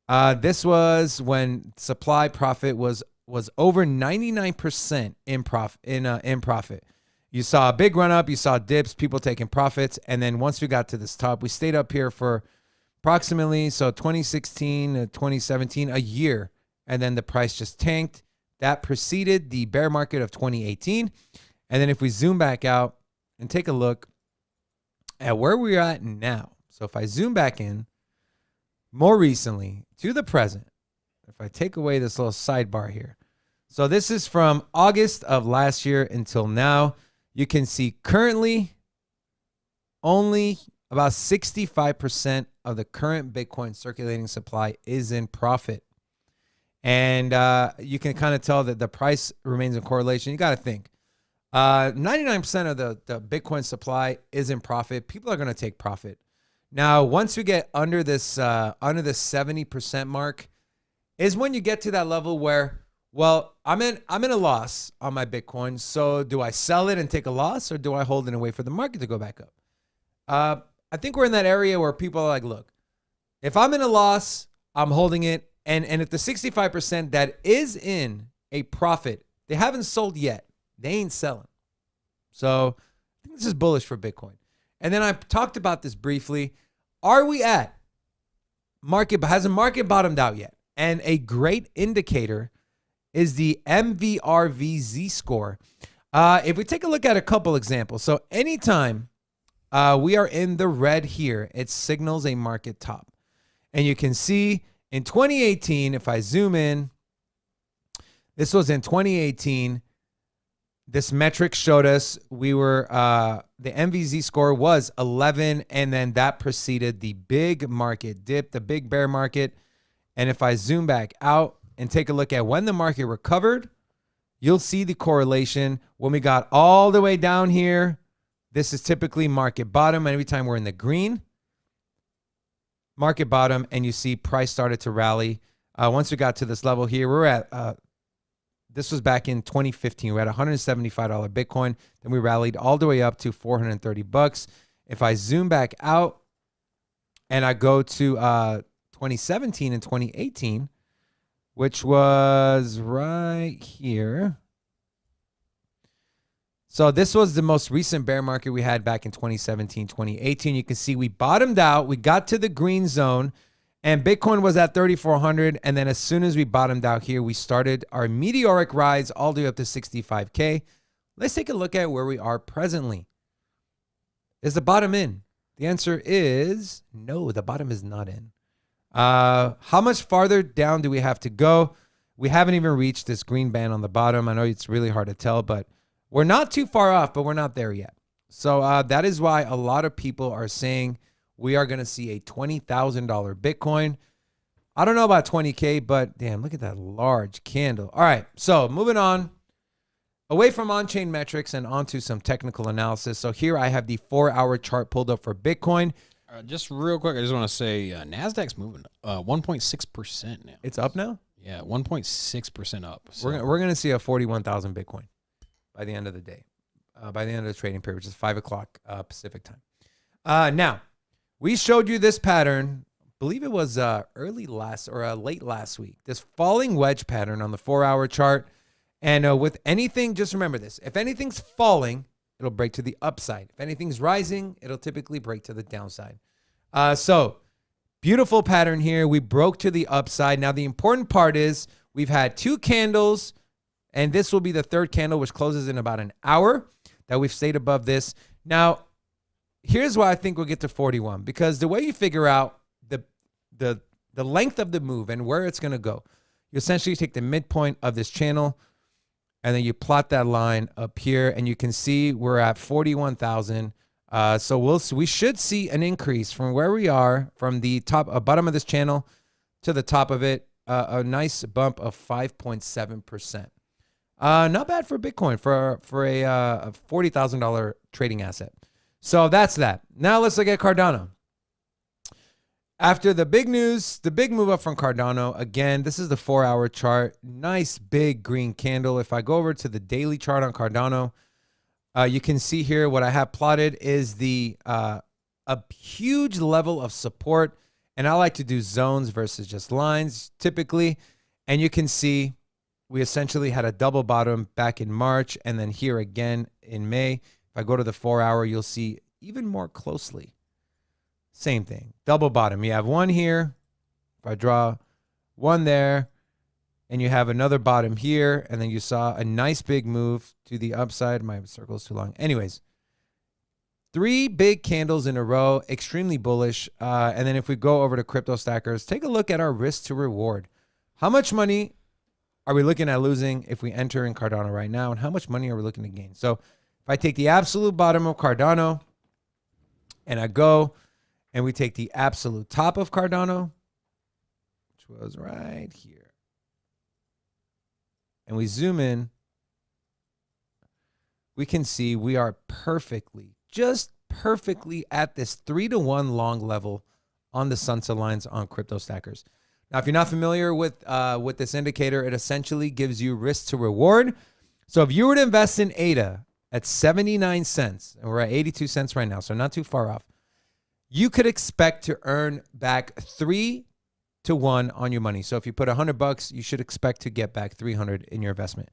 this was when supply profit was over 99% in profit. You saw a big run up, you saw dips, people taking profits, and then once we got to this top, we stayed up here for approximately 2016 to 2017, a year, and then the price just tanked. That preceded the bear market of 2018. And then if we zoom back out and take a look at where we're at now. So if I zoom back in more recently to the present, if I take away this little sidebar here. So this is from August of last year until now. You can see currently only about 65% of the current Bitcoin circulating supply is in profit. And you can kind of tell that the price remains in correlation. You got to think. 99% of the Bitcoin supply is in profit. People are going to take profit. Now, once we get under this under the 70% mark, is when you get to that level where, well, I'm in a loss on my Bitcoin. So do I sell it and take a loss, or do I hold it and wait for the market to go back up? I think we're in that area where people are like, look, if I'm in a loss, I'm holding it. And if the 65% that is in a profit, they haven't sold yet, they ain't selling. So I think this is bullish for Bitcoin. And then I talked about this briefly. Are we at market? Has the market bottomed out yet? And a great indicator is the MVRV score. If we take a look at a couple examples. So anytime we are in the red here, it signals a market top. And you can see in 2018, if I zoom in, this was in 2018. This metric showed us we were, the MVZ score was 11, and then that preceded the big market dip, the big bear market. And if I zoom back out and take a look at when the market recovered, you'll see the correlation. When we got all the way down here, this is typically market bottom. And every time we're in the green, market bottom, and you see price started to rally. Once we got to this level here, we're at, this was back in 2015. We're at $175 Bitcoin. Then we rallied all the way up to $430. If I zoom back out and I go to 2017 and 2018, which was right here. So this was the most recent bear market we had back in 2017, 2018. You can see we bottomed out. We got to the green zone, and Bitcoin was at 3,400. And then as soon as we bottomed out here, we started our meteoric rise all the way up to 65K. Let's take a look at where we are presently. Is the bottom in? The answer is no, the bottom is not in. How much farther down do we have to go? We haven't even reached this green band on the bottom. I know it's really hard to tell, but we're not too far off, but we're not there yet. So that is why a lot of people are saying we are going to see a $20,000 Bitcoin. I don't know about 20K, but damn, look at that large candle. All right, so moving on. Away from on-chain metrics and onto some technical analysis. So here I have the 4-hour chart pulled up for Bitcoin. Just real quick, I just want to say NASDAQ's moving 1.6% now. It's up now? Yeah, 1.6% up. So. We're gonna see a 41,000 Bitcoin by the end of the day, by the end of the trading period, which is 5 o'clock Pacific time. Now, we showed you this pattern, I believe it was late last week, this falling wedge pattern on the 4-hour chart. And with anything, just remember this, if anything's falling, it'll break to the upside. If anything's rising, it'll typically break to the downside. So beautiful pattern here. We broke to the upside. Now, the important part is we've had 2 candles, and this will be the 3rd candle, which closes in about an hour, that we've stayed above this. Now, here's why I think we'll get to 41, because the way you figure out the length of the move and where it's going to go, you essentially take the midpoint of this channel, and then you plot that line up here, and you can see we're at 41,000. So we should see an increase from where we are, from the bottom of this channel to the top of it, a nice bump of 5.7%. Not bad for Bitcoin for a $40,000 trading asset. So that's that. Now let's look at Cardano. After the big news, the big move up from Cardano, again, this is the 4-hour chart. Nice big green candle. If I go over to the daily chart on Cardano, You can see here what I have plotted is the a huge level of support. And I like to do zones versus just lines typically. And you can see we essentially had a double bottom back in March and then here again in May. If I go to the 4 hour, you'll see even more closely. Same thing, double bottom. You have one here. If I draw one there and you have another bottom here, and then you saw a nice big move to the upside. My circle is too long. Anyways, 3 big candles in a row, extremely bullish. And then if we go over to Crypto Stackers, take a look at our risk to reward. How much money are we looking at losing if we enter in Cardano right now? And how much money are we looking to gain? So if I take the absolute bottom of Cardano and I go and we take the absolute top of Cardano, which was right here, and we zoom in, we can see we are perfectly, just perfectly at this 3-to-1 long level on the sunset lines on Crypto Stackers. Now, if you're not familiar with this indicator, it essentially gives you risk to reward. So if you were to invest in ADA at 79 cents, and we're at 82 cents right now, so not too far off, you could expect to earn back 3-to-1 on your money. So if you put $100, you should expect to get back 300 in your investment.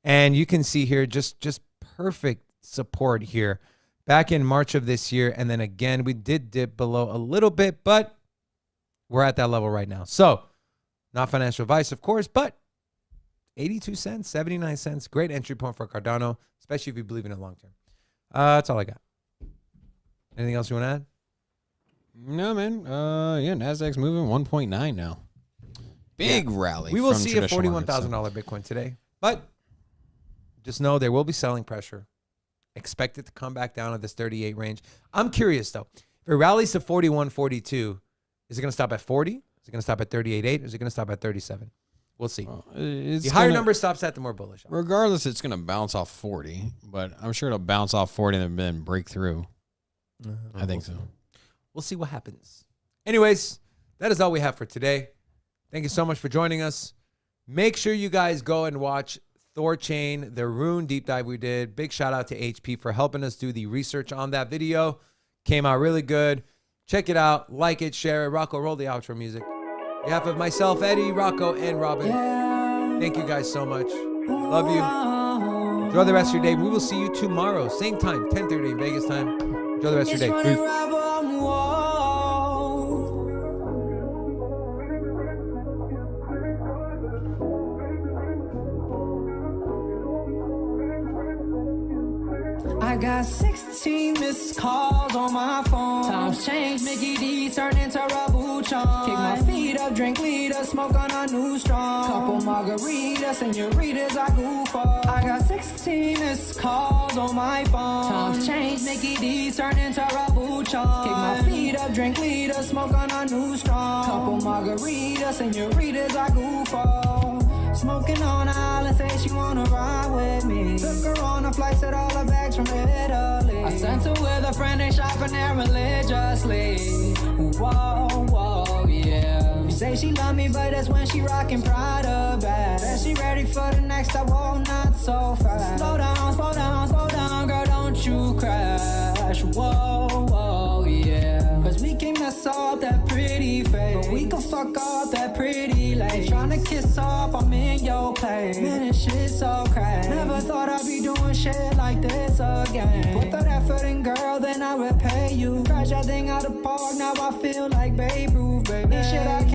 And you can see here just perfect support here back in March of this year. And then again, we did dip below a little bit, but we're at that level right now. So not financial advice, of course, but 82 cents, 79 cents, great entry point for Cardano, especially if you believe in it long term. That's all I got. Anything else you want to add? No, man. Yeah, Nasdaq's moving 1.9 now. Big rally. We will from see a traditional $41,000 markets, Bitcoin today, but just know there will be selling pressure. Expect it to come back down to this 38 range. I'm curious though. If it rallies to 41, 42, is it going to stop at 40? Is it going to stop at 38.8? Or is it going to stop at 37? We'll see. The higher number stops at, the more bullish. Regardless, it's going to bounce off 40, but I'm sure it'll bounce off 40 and then break through. I think so. We'll see what happens. Anyways, that is all we have for today. Thank you so much for joining us. Make sure you guys go and watch Thorchain, the Rune deep dive we did. Big shout out to HP for helping us do the research on that video. Came out really good. Check it out. Like it, share it. Rocco, roll the outro music. On behalf of myself, Eddie, Rocco, and Robin, thank you guys so much. Love you. Enjoy the rest of your day. We will see you tomorrow. Same time, 10:30 in Vegas time. Enjoy the rest of your day. Peace. I got 16 missed calls on my phone. Times change, Mickey D turn into Rabuchon. Kick my feet up, drink weed, or smoke on a new strong. Couple margaritas, senoritas, I goof off. I got 16 missed calls on my phone. Times change, Mickey D turn into Rabuchon. Kick my feet up, drink weed, or smoke on a new strong. Couple margaritas, senoritas, I goof off. Smoking on the island, say she wanna ride with me. Took her on a flight, said all her bags from Italy. I sent her with a friend, they shopping there religiously. Whoa, whoa, yeah. You say she love me, but that's when she rockin' Prada bags. Said she ready for the next step, whoa, not so fast. Slow down, slow down, slow down, girl, don't you crash. Whoa, whoa, yeah. Cause we can mess up that pretty face, but we can fuck up that pretty lace. Tryna kiss up, I'm in your place. Man, this shit so crazy. Never thought I'd be doing shit like this again. Put that effort in, girl, then I repay you. Crash that thing out the park, now I feel like Babe Ruth, baby. Shit, I